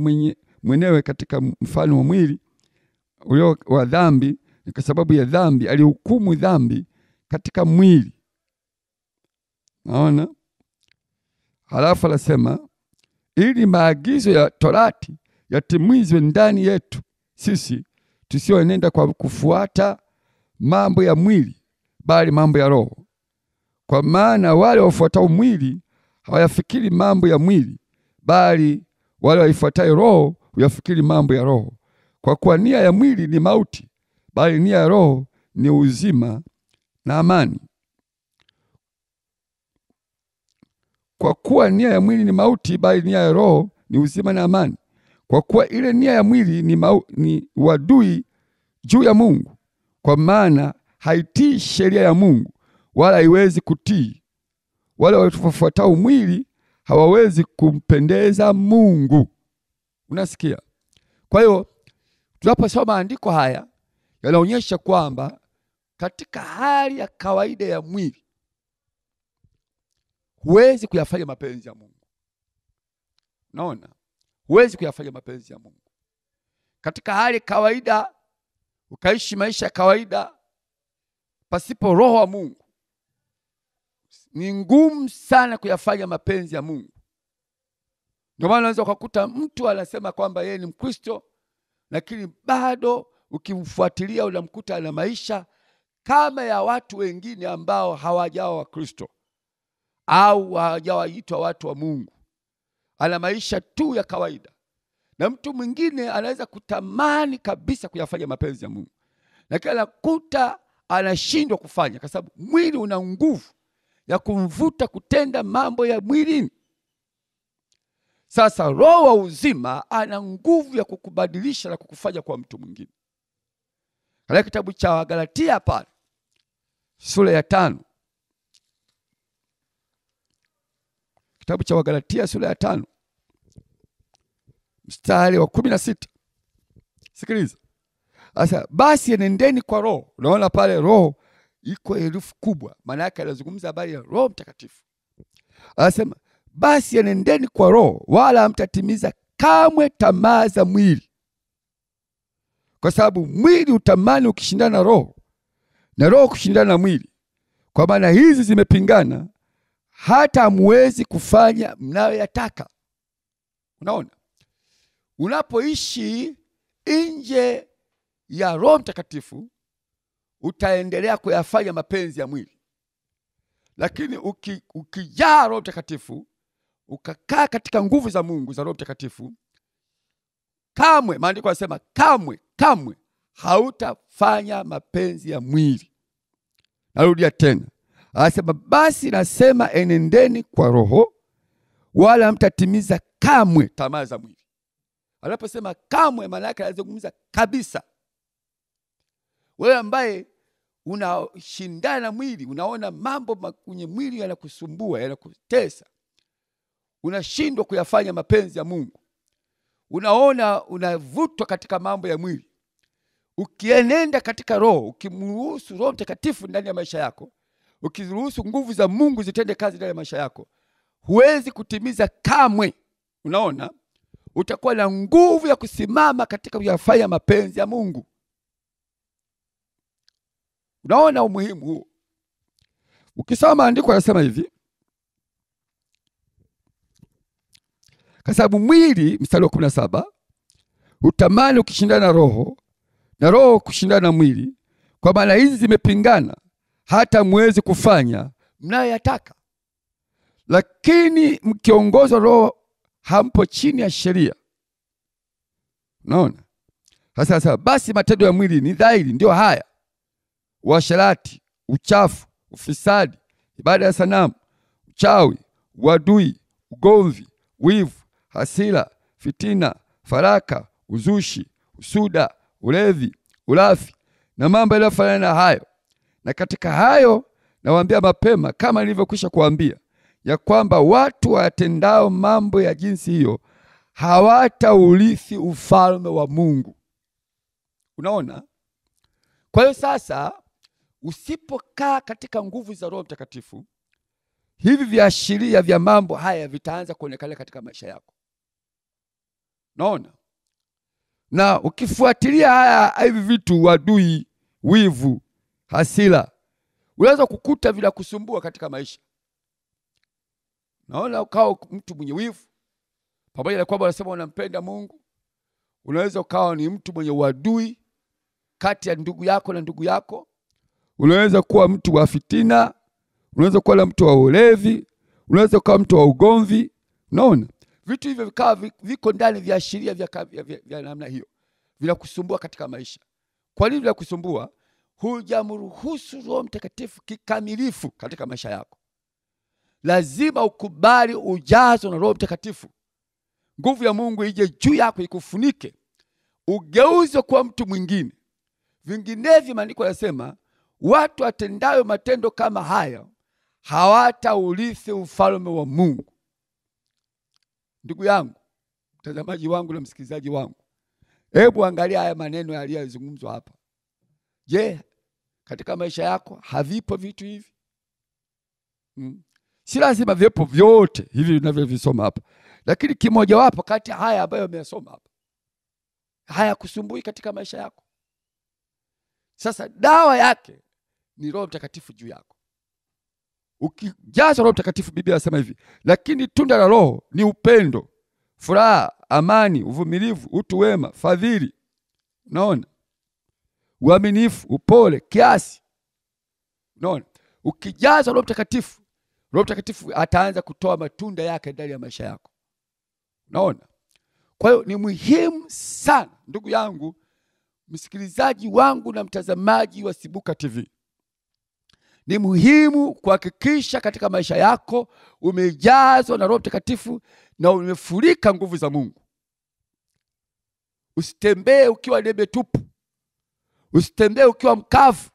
mwenyewe katika mfano wa mwili ulio wa dhambi, ni kwa sababu ya dhambi alihukumu dhambi katika mwili. Naona? Halafu anasema ili maagizo ya Torati yatimizwe ndani yetu sisi tusioenenda kwa kufuata mambo ya mwili, bali mambo ya roho. Kwa maana wale wafuatao mwili hawayafikiri mambo ya mwili, bali wale waifuatayo roho huyafikiri mambo ya roho. Kwa kuwa nia ya mwili ni mauti, bali nia ya roho ni uzima na amani. Kwa kuwa nia ya mwili ni mauti, bali nia ya roho ni uzima na amani. Kwa kuwa ile nia ya mwili ni uadui juu ya Mungu, kwa maana haitii sheria ya Mungu, wala haiwezi kutii. Wale wafuatao mwili hawawezi kumpendeza Mungu. Unasikia? Kwa hiyo tunaposoma maandiko haya yanaonyesha kwamba katika hali ya kawaida ya mwili huwezi kuyafanya mapenzi ya Mungu. Naona? Huwezi kuyafanya mapenzi ya Mungu. Katika hali kawaida, ukaishi maisha ya kawaida pasipo roho wa Mungu, ni ngumu sana kuyafanya mapenzi ya Mungu. Ndio maana unaweza kukuta mtu anasema kwamba yeye ni Mkristo, lakini bado ukimfuatilia unamkuta ana maisha kama ya watu wengine ambao hawajawa Wakristo au hawajawaitwa watu wa Mungu. Ana maisha tu ya kawaida. Na mtu mwingine anaweza kutamani kabisa kuyafanya mapenzi ya Mungu, lakini anakuta anashindwa kufanya kwa sababu mwili una nguvu ya kumvuta kutenda mambo ya mwilini. Sasa roho wa uzima ana nguvu ya kukubadilisha na kukufanya kwa mtu mwingine. Katika kitabu cha Galatia pale sura ya 5. Kitabu cha Galatia sura ya 5 mstari wa 16. Sikiliza. Sasa basi enendeni kwa roho. Unaona pale roho iko herufi kubwa, maana yake anazungumza habari ya Roho Mtakatifu. Anasema basi enendeni kwa roho, wala hamtatimiza kamwe tamaa za mwili. Kwa sababu mwili utamani ukishindana na roho, na roho kushindana na mwili. Kwa maana hizi zimepingana, hata hamwezi kufanya mnayoyataka. Unaona? Unapoishi nje ya Roho Mtakatifu utaendelea kuyafanya mapenzi ya mwili. Lakini ukijaa Roho Mtakatifu, ukakaa katika nguvu za Mungu za Roho Mtakatifu, kamwe, maandiko yanasema kamwe hautafanya mapenzi ya mwili. Narudia tena. Anasema basi nasema enendeni kwa roho, wala hamtatimiza kamwe tamaa za mwili. Anaposema kamwe, maana yake anazungumza kabisa. Wewe ambaye unashindana na mwili, unaona mambo kwenye mwili yanakusumbua, yanakutesa, unashindwa kuyafanya mapenzi ya Mungu, unaona unavutwa katika mambo ya mwili. Ukienenda katika roho, ukimruhusu Roho Mtakatifu ndani ya maisha yako, ukiruhusu nguvu za Mungu zitende kazi ndani ya maisha yako, huwezi kutimiza kamwe. Unaona? Utakuwa na nguvu ya kusimama katika kuyafanya mapenzi ya Mungu. Unaona umuhimu huu? Ukisoma maandiko yanasema hivi, kwa sababu mwili, mstari wa 17, utamani ukishindana na roho, na roho kushindana na mwili, kwa maana hizi zimepingana hata muwezi kufanya mnayoyataka. Lakini mkiongozwa roho, hampo chini ya sheria. Unaona? Sasa basi matendo ya mwili ni dhahiri, ndio haya: uasherati, uchafu, ufisadi, ibada ya sanamu, uchawi, uadui, ugomvi, wivu, hasira, fitina, faraka, uzushi, usuda, ulevi, ulafi na mambo yanayofanana na hayo. Na katika hayo nawaambia mapema, kama nilivyokwisha kuambia, ya kwamba watu watendao mambo ya jinsi hiyo hawataurithi ufalme wa Mungu. Unaona? Kwa hiyo sasa, usipokaa katika nguvu za Roho Mtakatifu, hivi viashiria vya mambo haya vitaanza kuonekana katika maisha yako. Unaona? Na ukifuatilia haya hivi vitu, wadui, wivu, hasira, unaweza kukuta vila kusumbua katika maisha. Naona ukawa mtu mwenye wivu, pamoja na kwamba unasema unampenda Mungu, unaweza ukawa ni mtu mwenye uadui kati ya ndugu yako na ndugu yako. Unaweza kuwa mtu wa fitina, unaweza kuwa mtu wa ulevi, unaweza kuwa mtu wa ugomvi. Unaona? Vitu hivyo vikawa viko ndani vya sheria vya namna hiyo, vila kusumbua katika maisha. Kwa nini vila kusumbua? Hujamruhusu Roho Mtakatifu kikamilifu katika maisha yako. Lazima ukubali ujazo na Roho Mtakatifu. Nguvu ya Mungu ije juu yako, ikufunike, ugeuze kwa mtu mwingine. Vinginevyo maandiko yanasema watu watendayo matendo kama haya hawataurithi ufalme wa Mungu. Ndugu yangu, mtazamaji wangu na msikilizaji wangu, hebu angalia haya maneno yaliyozungumzwa hapa. Je, katika maisha yako havipo vitu hivi? Si lazima vipo vyote hivi ninavyovisoma hapa, lakini kimoja wapo kati haya ambayo nimesoma hapa haya kusumbui katika maisha yako. Sasa dawa yake ni Roho Mtakatifu juu yako. Ukijazwa Roho Mtakatifu, Biblia inasema hivi, lakini tunda la Roho ni upendo, furaha, amani, uvumilivu, utu wema, fadhili. Unaona? Uaminifu, upole, kiasi. Unaona? Ukijazwa Roho Mtakatifu, Roho Mtakatifu ataanza kutoa matunda yake ndani ya maisha yako. Unaona? Kwa hiyo ni muhimu sana, ndugu yangu, msikilizaji wangu na mtazamaji wa Sibuka TV, ni muhimu kuhakikisha katika maisha yako umejazwa na Roho Mtakatifu na umefurika nguvu za Mungu. Usitembee ukiwa debe tupu. Usitembee ukiwa mkavu.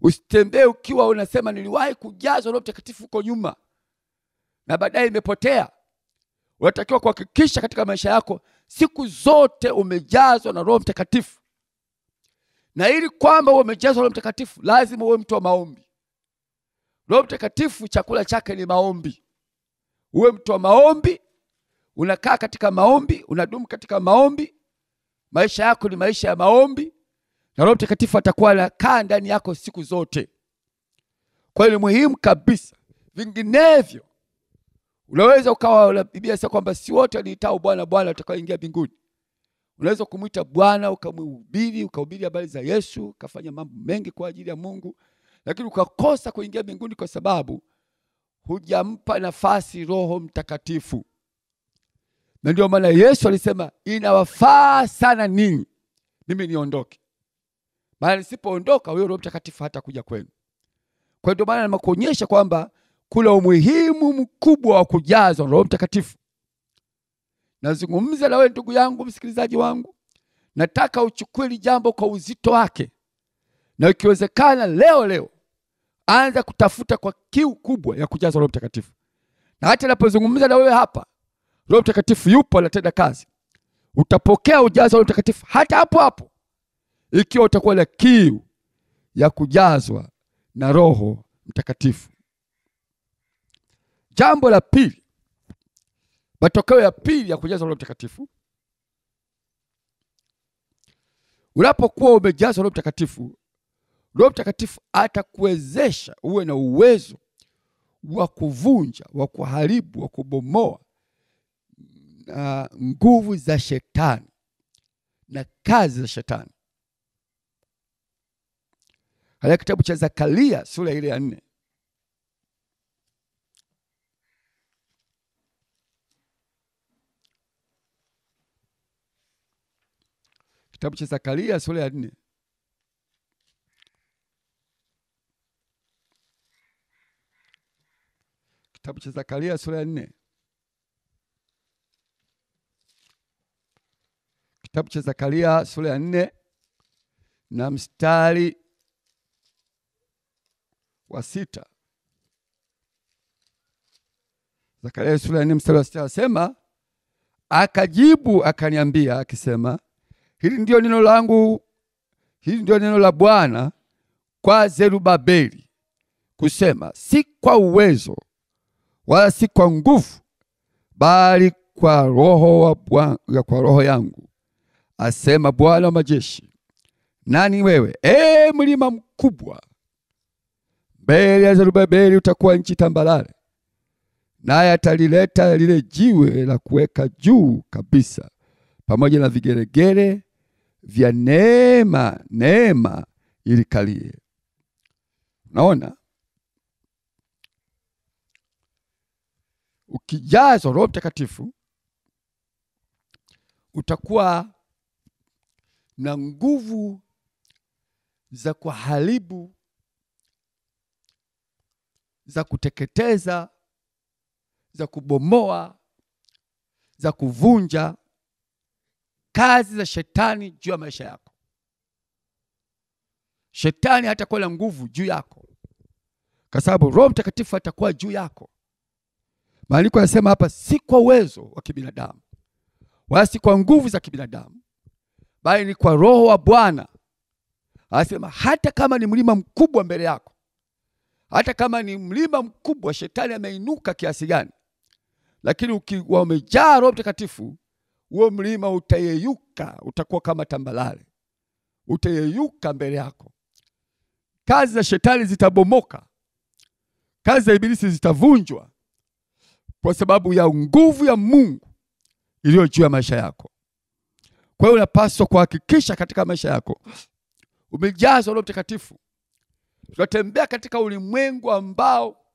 Usitembee ukiwa unasema niliwahi kujazwa Roho Mtakatifu huko nyuma na baadaye imepotea. Unatakiwa kuhakikisha katika maisha yako siku zote umejazwa na Roho Mtakatifu. Na ili kwamba uwe umejazwa Roho Mtakatifu, lazima uwe mtu wa maombi. Roho Mtakatifu chakula chake ni maombi. Uwe mtu wa maombi, unakaa katika maombi, unadumu katika maombi. Maisha yako ni maisha ya maombi, na Roho Mtakatifu atakuwa anakaa ndani yako siku zote. Kwa hiyo ni muhimu kabisa. Vinginevyo unaweza ukawa, Biblia inasema kwamba si wote waliitao Bwana Bwana watakaoingia mbinguni. Unaweza kumuita Bwana, ukahubiri habari za Yesu, ukafanya mambo mengi kwa ajili ya Mungu, lakini ukakosa kuingia mbinguni kwa sababu hujampa nafasi Roho Mtakatifu. Na ndio maana Yesu alisema inawafaa sana ninyi mimi niondoke, maana nisipoondoka huyo Roho Mtakatifu hatakuja kwenu. Kwa ndio maana nakuonyesha kwamba kuna umuhimu mkubwa wa kujazwa Roho Mtakatifu. Nazungumza na wewe ndugu yangu, msikilizaji wangu, nataka uchukue jambo kwa uzito wake, na ikiwezekana leo anza kutafuta kwa kiu kubwa ya kujazwa Roho Mtakatifu. Na hata ninapozungumza na wewe hapa, Roho Mtakatifu yupo anatenda kazi. Utapokea ujazo wa Roho Mtakatifu hata hapo ikiwa utakuwa na kiu ya kujazwa na Roho Mtakatifu. Jambo la pili, matokeo ya pili ya kujazwa Roho Mtakatifu. Unapokuwa umejazwa Roho Mtakatifu, Roho Mtakatifu atakuwezesha uwe na uwezo wa kuvunja, wa kuharibu, wa kubomoa nguvu za shetani na kazi za shetani. Katika kitabu cha Zakaria sura ile ya 4. Kitabu cha Zakaria sura ya 4. Kitabu cha Zakaria sura ya 4. Kitabu cha Zakaria sura ya 4 na mstari wa 6. Zakaria sura ya 4 mstari wa 6 asema, akajibu akaniambia akisema, hili ndio neno langu, hili ndio neno la Bwana kwa Zerubabeli kusema, si kwa uwezo wala si kwa nguvu, bali kwa roho yangu, asema Bwana wa majeshi. Nani wewe, mlima mkubwa? Mbele ya Zerubabeli utakuwa nchi tambarare, naye atalileta lile jiwe la kuweka juu kabisa, pamoja na vigeregere vya neema ilikalie. Naona ukijazwa Roho Mtakatifu utakuwa na nguvu za kuharibu, za kuteketeza, za kubomoa, za kuvunja kazi za shetani juu ya maisha yako. Shetani hatakuwa na nguvu juu yako, kwa sababu Roho Mtakatifu atakuwa juu yako. Maandiko yanasema hapa, si kwa uwezo wa kibinadamu wala si kwa nguvu za kibinadamu, bali ni kwa Roho wa Bwana. Anasema hata kama ni mlima mkubwa mbele yako, hata kama ni mlima mkubwa, shetani ameinuka kiasi gani, lakini ukiwa umejaa Roho Mtakatifu, huo mlima utayeyuka, utakuwa kama tambalale, utayeyuka mbele yako. Kazi za shetani zitabomoka, kazi za ibilisi zitavunjwa, kwa sababu ya nguvu ya Mungu iliyo juu ya maisha yako. Kwa hiyo unapaswa kuhakikisha katika maisha yako umejazwa Roho Mtakatifu. Tunatembea katika ulimwengu ambao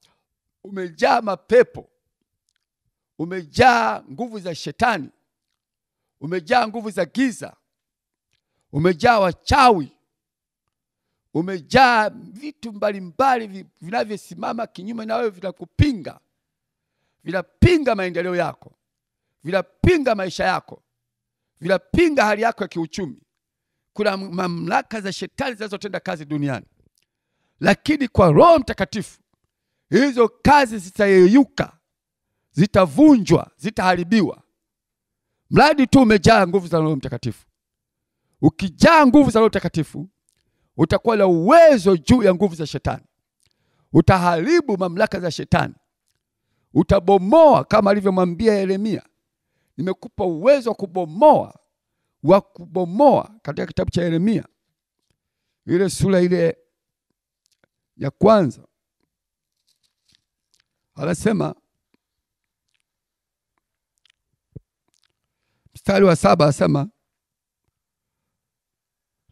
umejaa mapepo, umejaa nguvu za shetani, umejaa nguvu za giza, umejaa wachawi, umejaa vitu mbalimbali vinavyosimama kinyume na wewe, vinakupinga, vinapinga maendeleo yako, vinapinga maisha yako, vinapinga hali yako ya kiuchumi. Kuna mamlaka za shetani zinazotenda kazi duniani, lakini kwa Roho Mtakatifu hizo kazi zitayeyuka, zitavunjwa, zitaharibiwa, mradi tu umejaa nguvu za Roho Mtakatifu. Ukijaa nguvu za Roho Mtakatifu, utakuwa na uwezo juu ya nguvu za shetani. Utaharibu mamlaka za shetani, utabomoa, kama alivyomwambia Yeremia, nimekupa uwezo wa kubomoa, katika kitabu cha Yeremia ile sura ile ya 1. Anasema mstari wa 7, anasema,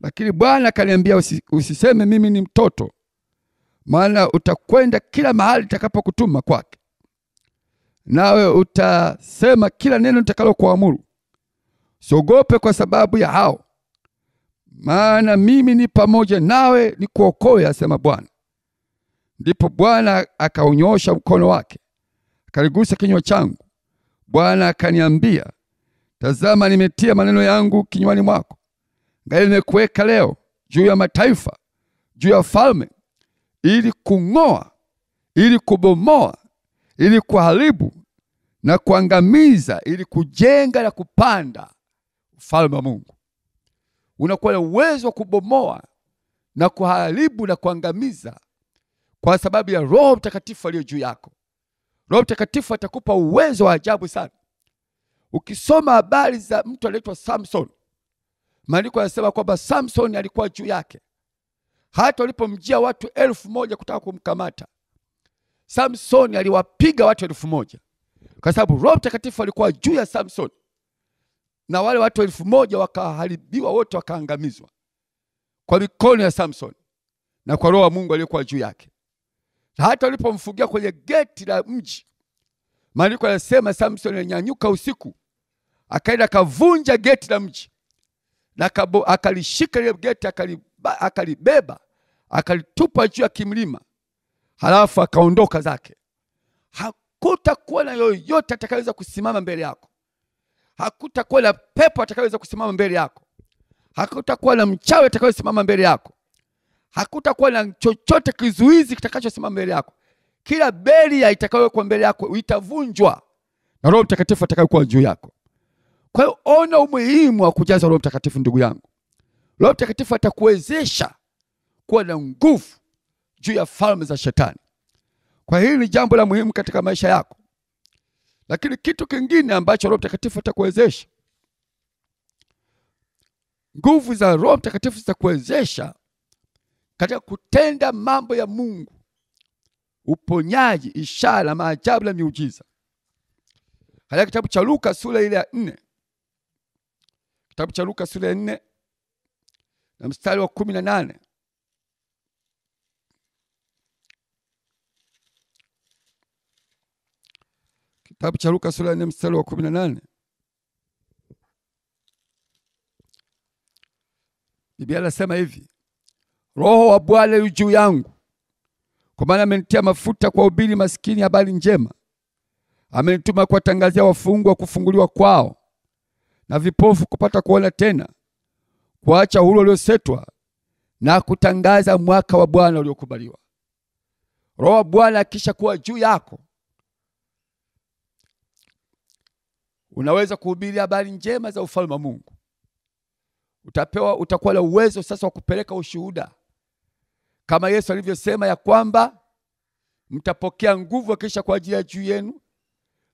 lakini Bwana akaniambia, usiseme mimi ni mtoto, maana utakwenda kila mahali nitakapokutuma kwake, nawe utasema kila neno nitakalokuamuru. Usiogope kwa sababu ya hao, maana mimi ni pamoja nawe nikuokoe, asema Bwana. Ndipo Bwana akaunyoosha mkono wake, akaligusa kinywa changu. Bwana akaniambia, tazama, nimetia maneno yangu kinywani mwako. Ngali nimekuweka leo juu ya mataifa, juu ya falme, ili kung'oa, ili kubomoa, ili kuharibu na kuangamiza, ili kujenga na kupanda ufalme wa Mungu. Unakuwa na uwezo wa kubomoa na kuharibu na kuangamiza kwa sababu ya Roho Mtakatifu aliye juu yako. Roho Mtakatifu atakupa uwezo wa ajabu sana. Ukisoma habari za mtu anaitwa Samson, maandiko yanasema kwamba Samson alikuwa juu yake. Hata walipomjia watu 1000 kutaka kumkamata, Samson aliwapiga watu 1000, kwa sababu Roho Mtakatifu alikuwa juu ya Samson. Na wale watu 1000 wakaharibiwa wote, wakaangamizwa kwa mikono ya Samson na kwa Roho wa Mungu aliyekuwa juu yake. Hata walipomfungia kwenye geti la mji, maandiko yanasema Samson alinyanyuka usiku, akaenda kavunja geti la mji, na akalishika ile geti, akalibeba, akalitupa juu ya kimlima, halafu akaondoka zake. Hakutakuwa na yoyote atakayeweza kusimama mbele yako. Hakutakuwa na pepo atakayeweza kusimama mbele yako. Hakutakuwa na mchawi atakayesimama mbele yako. Hakutakuwa na chochote kizuizi kitakachosimama mbele yako. Kila beria itakayowekwa mbele yako itavunjwa na Roho Mtakatifu atakayekuwa juu yako. Kwa hiyo ona umuhimu wa kujaza Roho Mtakatifu, ndugu yangu. Roho Mtakatifu atakuwezesha kuwa na nguvu juu ya falme za shetani. Kwa hili ni jambo la muhimu katika maisha yako. Lakini kitu kingine ambacho Roho Mtakatifu atakuwezesha, nguvu za Roho Mtakatifu zitakuwezesha katika kutenda mambo ya Mungu, uponyaji, ishara, maajabu na miujiza. Katika kitabu cha Luka sura ile ya 4, kitabu cha Luka sura ya 4 na mstari wa 18. Kitabu cha Luka sura ya 4 mstari wa 18. Biblia inasema hivi: Roho wa Bwana yu juu yangu, kwa maana amenitia mafuta kuwahubiri maskini habari njema. Amenituma kuwatangazia wafungwa kufunguliwa kwao, na vipofu kupata kuona tena, kuacha huru waliosetwa, na kutangaza mwaka wa Bwana uliokubaliwa. Roho wa Bwana akisha kuwa juu yako, unaweza kuhubiri habari njema za ufalme wa Mungu. Utakuwa na uwezo sasa wa kupeleka ushuhuda, kama Yesu alivyosema ya kwamba mtapokea nguvu akisha kwa ajili ya juu yenu,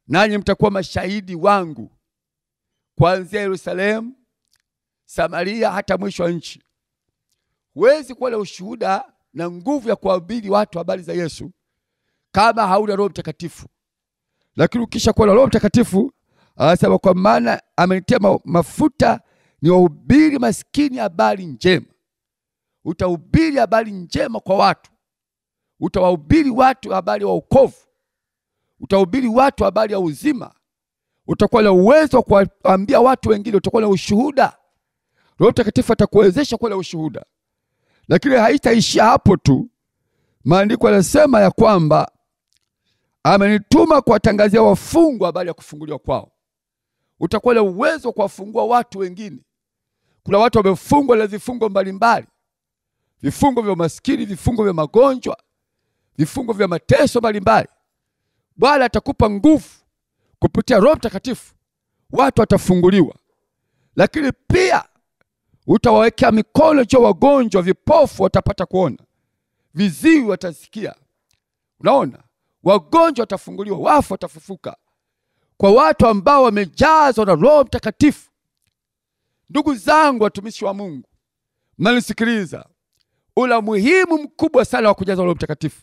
nanyi mtakuwa mashahidi wangu kuanzia Yerusalemu, Samaria, hata mwisho wa nchi. Huwezi kuwa na ushuhuda na nguvu ya kuhubiri watu habari za Yesu kama hauna Roho Mtakatifu. Lakini ukisha kuwa na Roho Mtakatifu, anasema kwa maana amenitia mafuta ni wahubiri maskini habari njema. Utahubiri habari njema kwa watu. Utawahubiri watu habari ya wokovu. Utahubiri watu habari ya uzima. Utakuwa na uwezo wa kuambia watu wengine, utakuwa na ushuhuda. Roho Mtakatifu atakuwezesha kuwa na ushuhuda. Lakini haitaishia hapo tu. Maandiko yanasema ya kwamba amenituma kuwatangazia wafungwa habari ya kufunguliwa kwao. Utakuwa na uwezo wa kuwafungua watu wengine. Kuna watu wamefungwa na vifungo mbalimbali. Vifungo vya maskini, vifungo vya magonjwa, vifungo vya mateso mbalimbali. Bwana atakupa nguvu kupitia Roho Mtakatifu, watu watafunguliwa. Lakini pia utawawekea mikono juu wagonjwa, vipofu watapata kuona, viziwi watasikia. Unaona? Wagonjwa watafunguliwa, wafu watafufuka. Kwa watu ambao wamejazwa na Roho Mtakatifu. Ndugu zangu watumishi wa Mungu, mnanisikiliza, una muhimu mkubwa sana wa kujaza Roho Mtakatifu.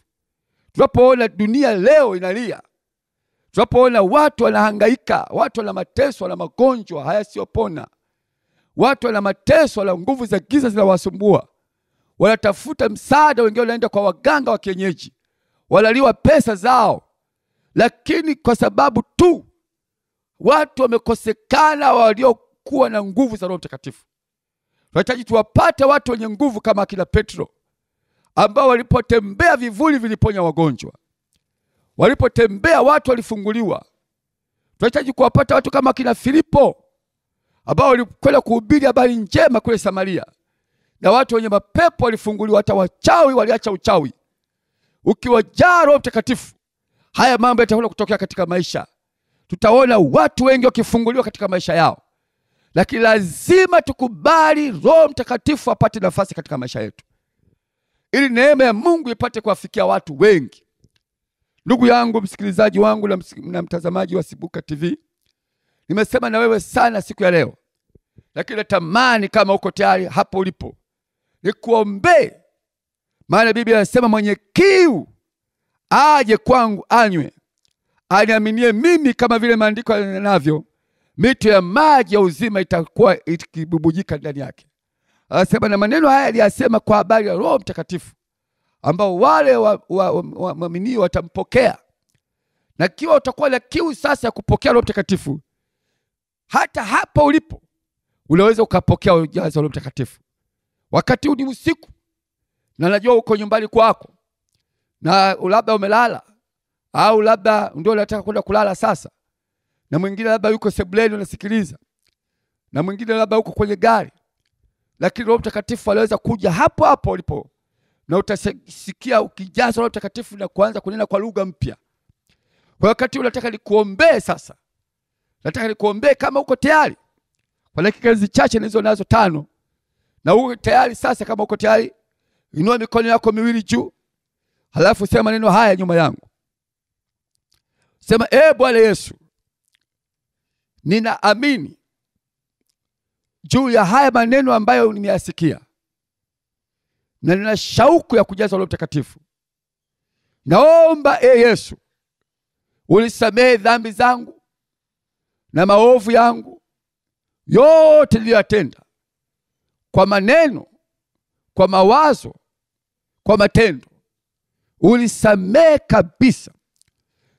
Tunapoona dunia leo inalia, tunapoona watu wanahangaika, watu wana mateso, wana magonjwa hayasiyopona, watu wana mateso, wana nguvu za giza zinawasumbua, wanatafuta msaada, wengine wanaenda kwa waganga wa kienyeji, wanaliwa pesa zao. Lakini kwa sababu tu watu wamekosekana waliokuwa na nguvu za Roho Mtakatifu, tunahitaji tuwapate watu wenye nguvu kama akina Petro, ambao walipotembea vivuli viliponya wagonjwa. Walipotembea watu walifunguliwa. Tunahitaji kuwapata watu kama akina Filipo, ambao walikwenda kuhubiri habari njema kule Samaria, na watu wenye mapepo walifunguliwa, hata wachawi waliacha uchawi. Ukiwajaa Roho Mtakatifu, haya mambo yatakwenda kutokea katika maisha. Tutaona watu wengi wakifunguliwa katika maisha yao. Lakini lazima tukubali Roho Mtakatifu apate nafasi katika maisha yetu. ili neema ya Mungu ipate kuwafikia watu wengi. Ndugu yangu, msikilizaji wangu na mtazamaji wa Sibuka TV, nimesema na wewe sana siku ya leo, lakini natamani kama uko tayari hapo ulipo nikuombe. Maana Biblia inasema mwenye kiu aje kwangu anywe, aniaminie mimi, kama vile maandiko yanavyo, mito ya maji ya uzima itakuwa ikibubujika ndani yake. Anasema na maneno haya aliyasema kwa habari ya Roho Mtakatifu, ambao wale waaminio watampokea. Na kiwa utakuwa na kiu sasa ya kupokea Roho Mtakatifu, hata hapa ulipo unaweza ukapokea ujazo wa Roho Mtakatifu. Wakati huu ni usiku, na najua uko nyumbani kwako, na labda umelala, au labda ndio unataka kwenda kulala sasa, na mwingine labda yuko sebuleni unasikiliza, na mwingine labda uko kwenye gari. Lakini Roho Mtakatifu anaweza kuja hapo hapo ulipo, na utasikia ukijazwa Roho Mtakatifu na kuanza kunena kwa lugha mpya. Kwa wakati unataka nikuombee sasa. Nataka nikuombee kama uko tayari. Kwa dakika hizi chache nizo nazo 5. Na uko tayari sasa, kama uko tayari, inua mikono yako miwili juu. Halafu sema maneno haya nyuma yangu. Sema, Bwana Yesu, ninaamini juu ya haya maneno ambayo nimeyasikia, na nina shauku ya kujaza Roho Mtakatifu. Naomba Yesu unisamehe dhambi zangu na maovu yangu yote niliyotenda, kwa maneno, kwa mawazo, kwa matendo. Unisamehe kabisa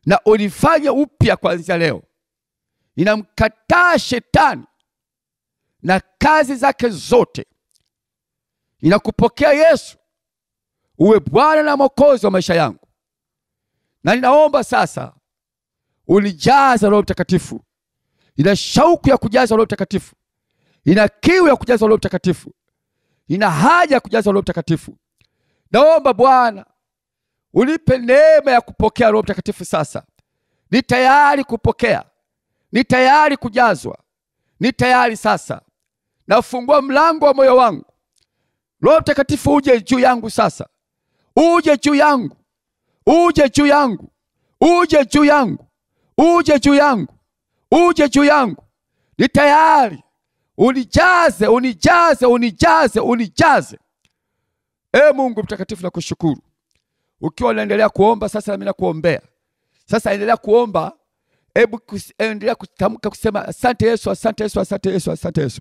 na unifanye upya kuanzia leo. Ninamkataa shetani na kazi zake zote. Ninakupokea Yesu uwe Bwana na Mwokozi wa maisha yangu. Na ninaomba sasa unijaze Roho Mtakatifu. Nina shauku ya kujaza Roho Mtakatifu. Nina kiu ya kujaza Roho Mtakatifu. Nina haja ya kujaza Roho Mtakatifu. Naomba Bwana unipe neema ya kupokea Roho Mtakatifu sasa. Ni tayari kupokea. Ni tayari kujazwa. Ni tayari sasa. Nafungua mlango wa moyo wangu. Roho Mtakatifu uje juu yangu sasa. Uje juu yangu. Uje juu yangu. Uje juu yangu. Uje juu yangu. Uje juu yangu. Ni tayari. Unijaze, unijaze, unijaze, unijaze. Mungu mtakatifu, nakushukuru. Ukiwa unaendelea kuomba sasa, mimi nakuombea. Sasa endelea kuomba. Endelea kutamka kusema asante Yesu, asante Yesu, asante Yesu, asante Yesu.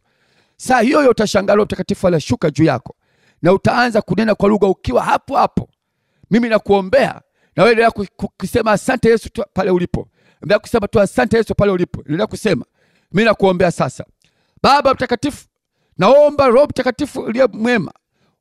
Saa hiyo utashangaa Roho Mtakatifu anashuka juu yako, na utaanza kunena kwa lugha ukiwa hapo hapo. Mimi nakuombea, na wewe endelea kusema asante Yesu pale ulipo. Endelea kusema tu asante Yesu pale ulipo. Endelea kusema. Mimi nakuombea sasa. Baba Mtakatifu, naomba Roho Mtakatifu aliye mwema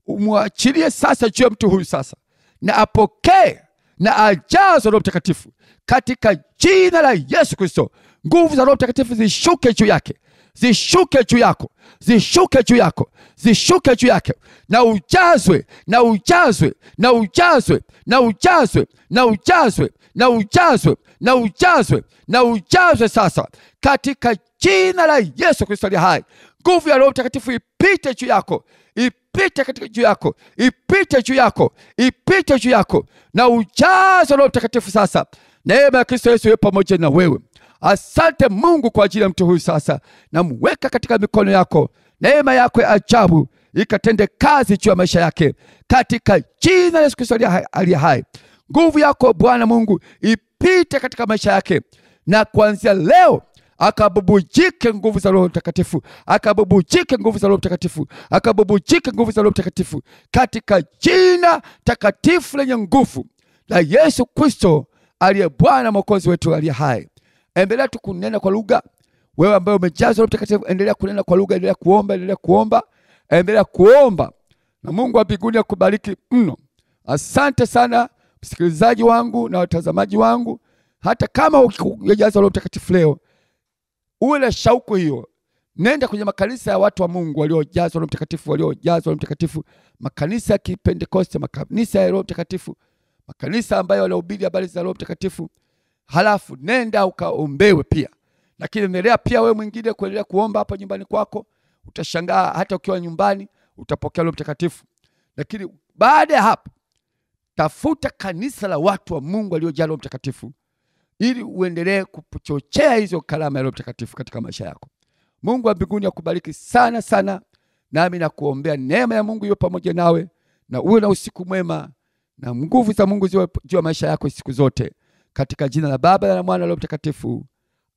umwachilie sasa juu ya mtu huyu sasa, na apokee na ajaze Roho Mtakatifu katika jina la Yesu Kristo. Nguvu za Roho Mtakatifu zishuke juu yake. Zishuke juu yako. Zishuke juu yako. Zishuke juu yake. Na ujazwe, na ujazwe, na ujazwe, na ujazwe, na ujazwe, na ujazwe, na ujazwe, na ujazwe sasa katika jina la Yesu Kristo aliye hai. Nguvu ya Roho Mtakatifu ipite juu yako. Ipite katika juu yako. Ipite juu yako. Ipite juu yako. Na ujazwe Roho Mtakatifu sasa. Neema ya Kristo Yesu iwe pamoja na wewe. Asante Mungu kwa ajili ya mtu huyu sasa. Namweka katika mikono yako. Neema yako ya ajabu ikatende kazi juu ya maisha yake katika jina la Yesu Kristo aliye hai. Nguvu yako Bwana Mungu ipite katika maisha yake, na kuanzia leo akabubujike nguvu za Roho Mtakatifu. Akabubujike nguvu za Roho Mtakatifu. Akabubujike nguvu za Roho Mtakatifu katika jina takatifu lenye nguvu la Yesu Kristo aliye Bwana Mwokozi wetu aliye hai. Endelea tu kunena kwa lugha. Wewe ambaye umejazwa Roho Mtakatifu, endelea kunena kwa lugha, endelea kuomba, endelea kuomba, endelea kuomba. Na Mungu wa mbinguni akubariki mno. Asante sana msikilizaji wangu na watazamaji wangu. Hata kama umejazwa Roho Mtakatifu leo, uwe na shauku hiyo. Nenda kwenye makanisa ya watu wa Mungu waliojazwa Roho Mtakatifu, waliojazwa Roho Mtakatifu, makanisa ya Kipentekoste, makanisa ya Roho Mtakatifu, makanisa ambayo wanahubiri habari za Roho Mtakatifu. Halafu nenda ukaombewe pia. Lakini endelea pia wewe mwingine kuendelea kuomba hapa nyumbani kwako. Utashangaa hata ukiwa nyumbani utapokea Roho Mtakatifu. Lakini Baada ya hapo, tafuta kanisa la watu wa Mungu waliojaa Roho Mtakatifu ili uendelee kuchochea hizo karama ya Roho Mtakatifu katika maisha yako. Mungu wa mbinguni akubariki sana sana, nami nakuombea neema ya Mungu iwe pamoja nawe, na uwe na usiku mwema, na nguvu za Mungu ziwe juu ya maisha yako siku zote, katika jina la Baba na la Mwana na Roho Mtakatifu.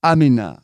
Amina.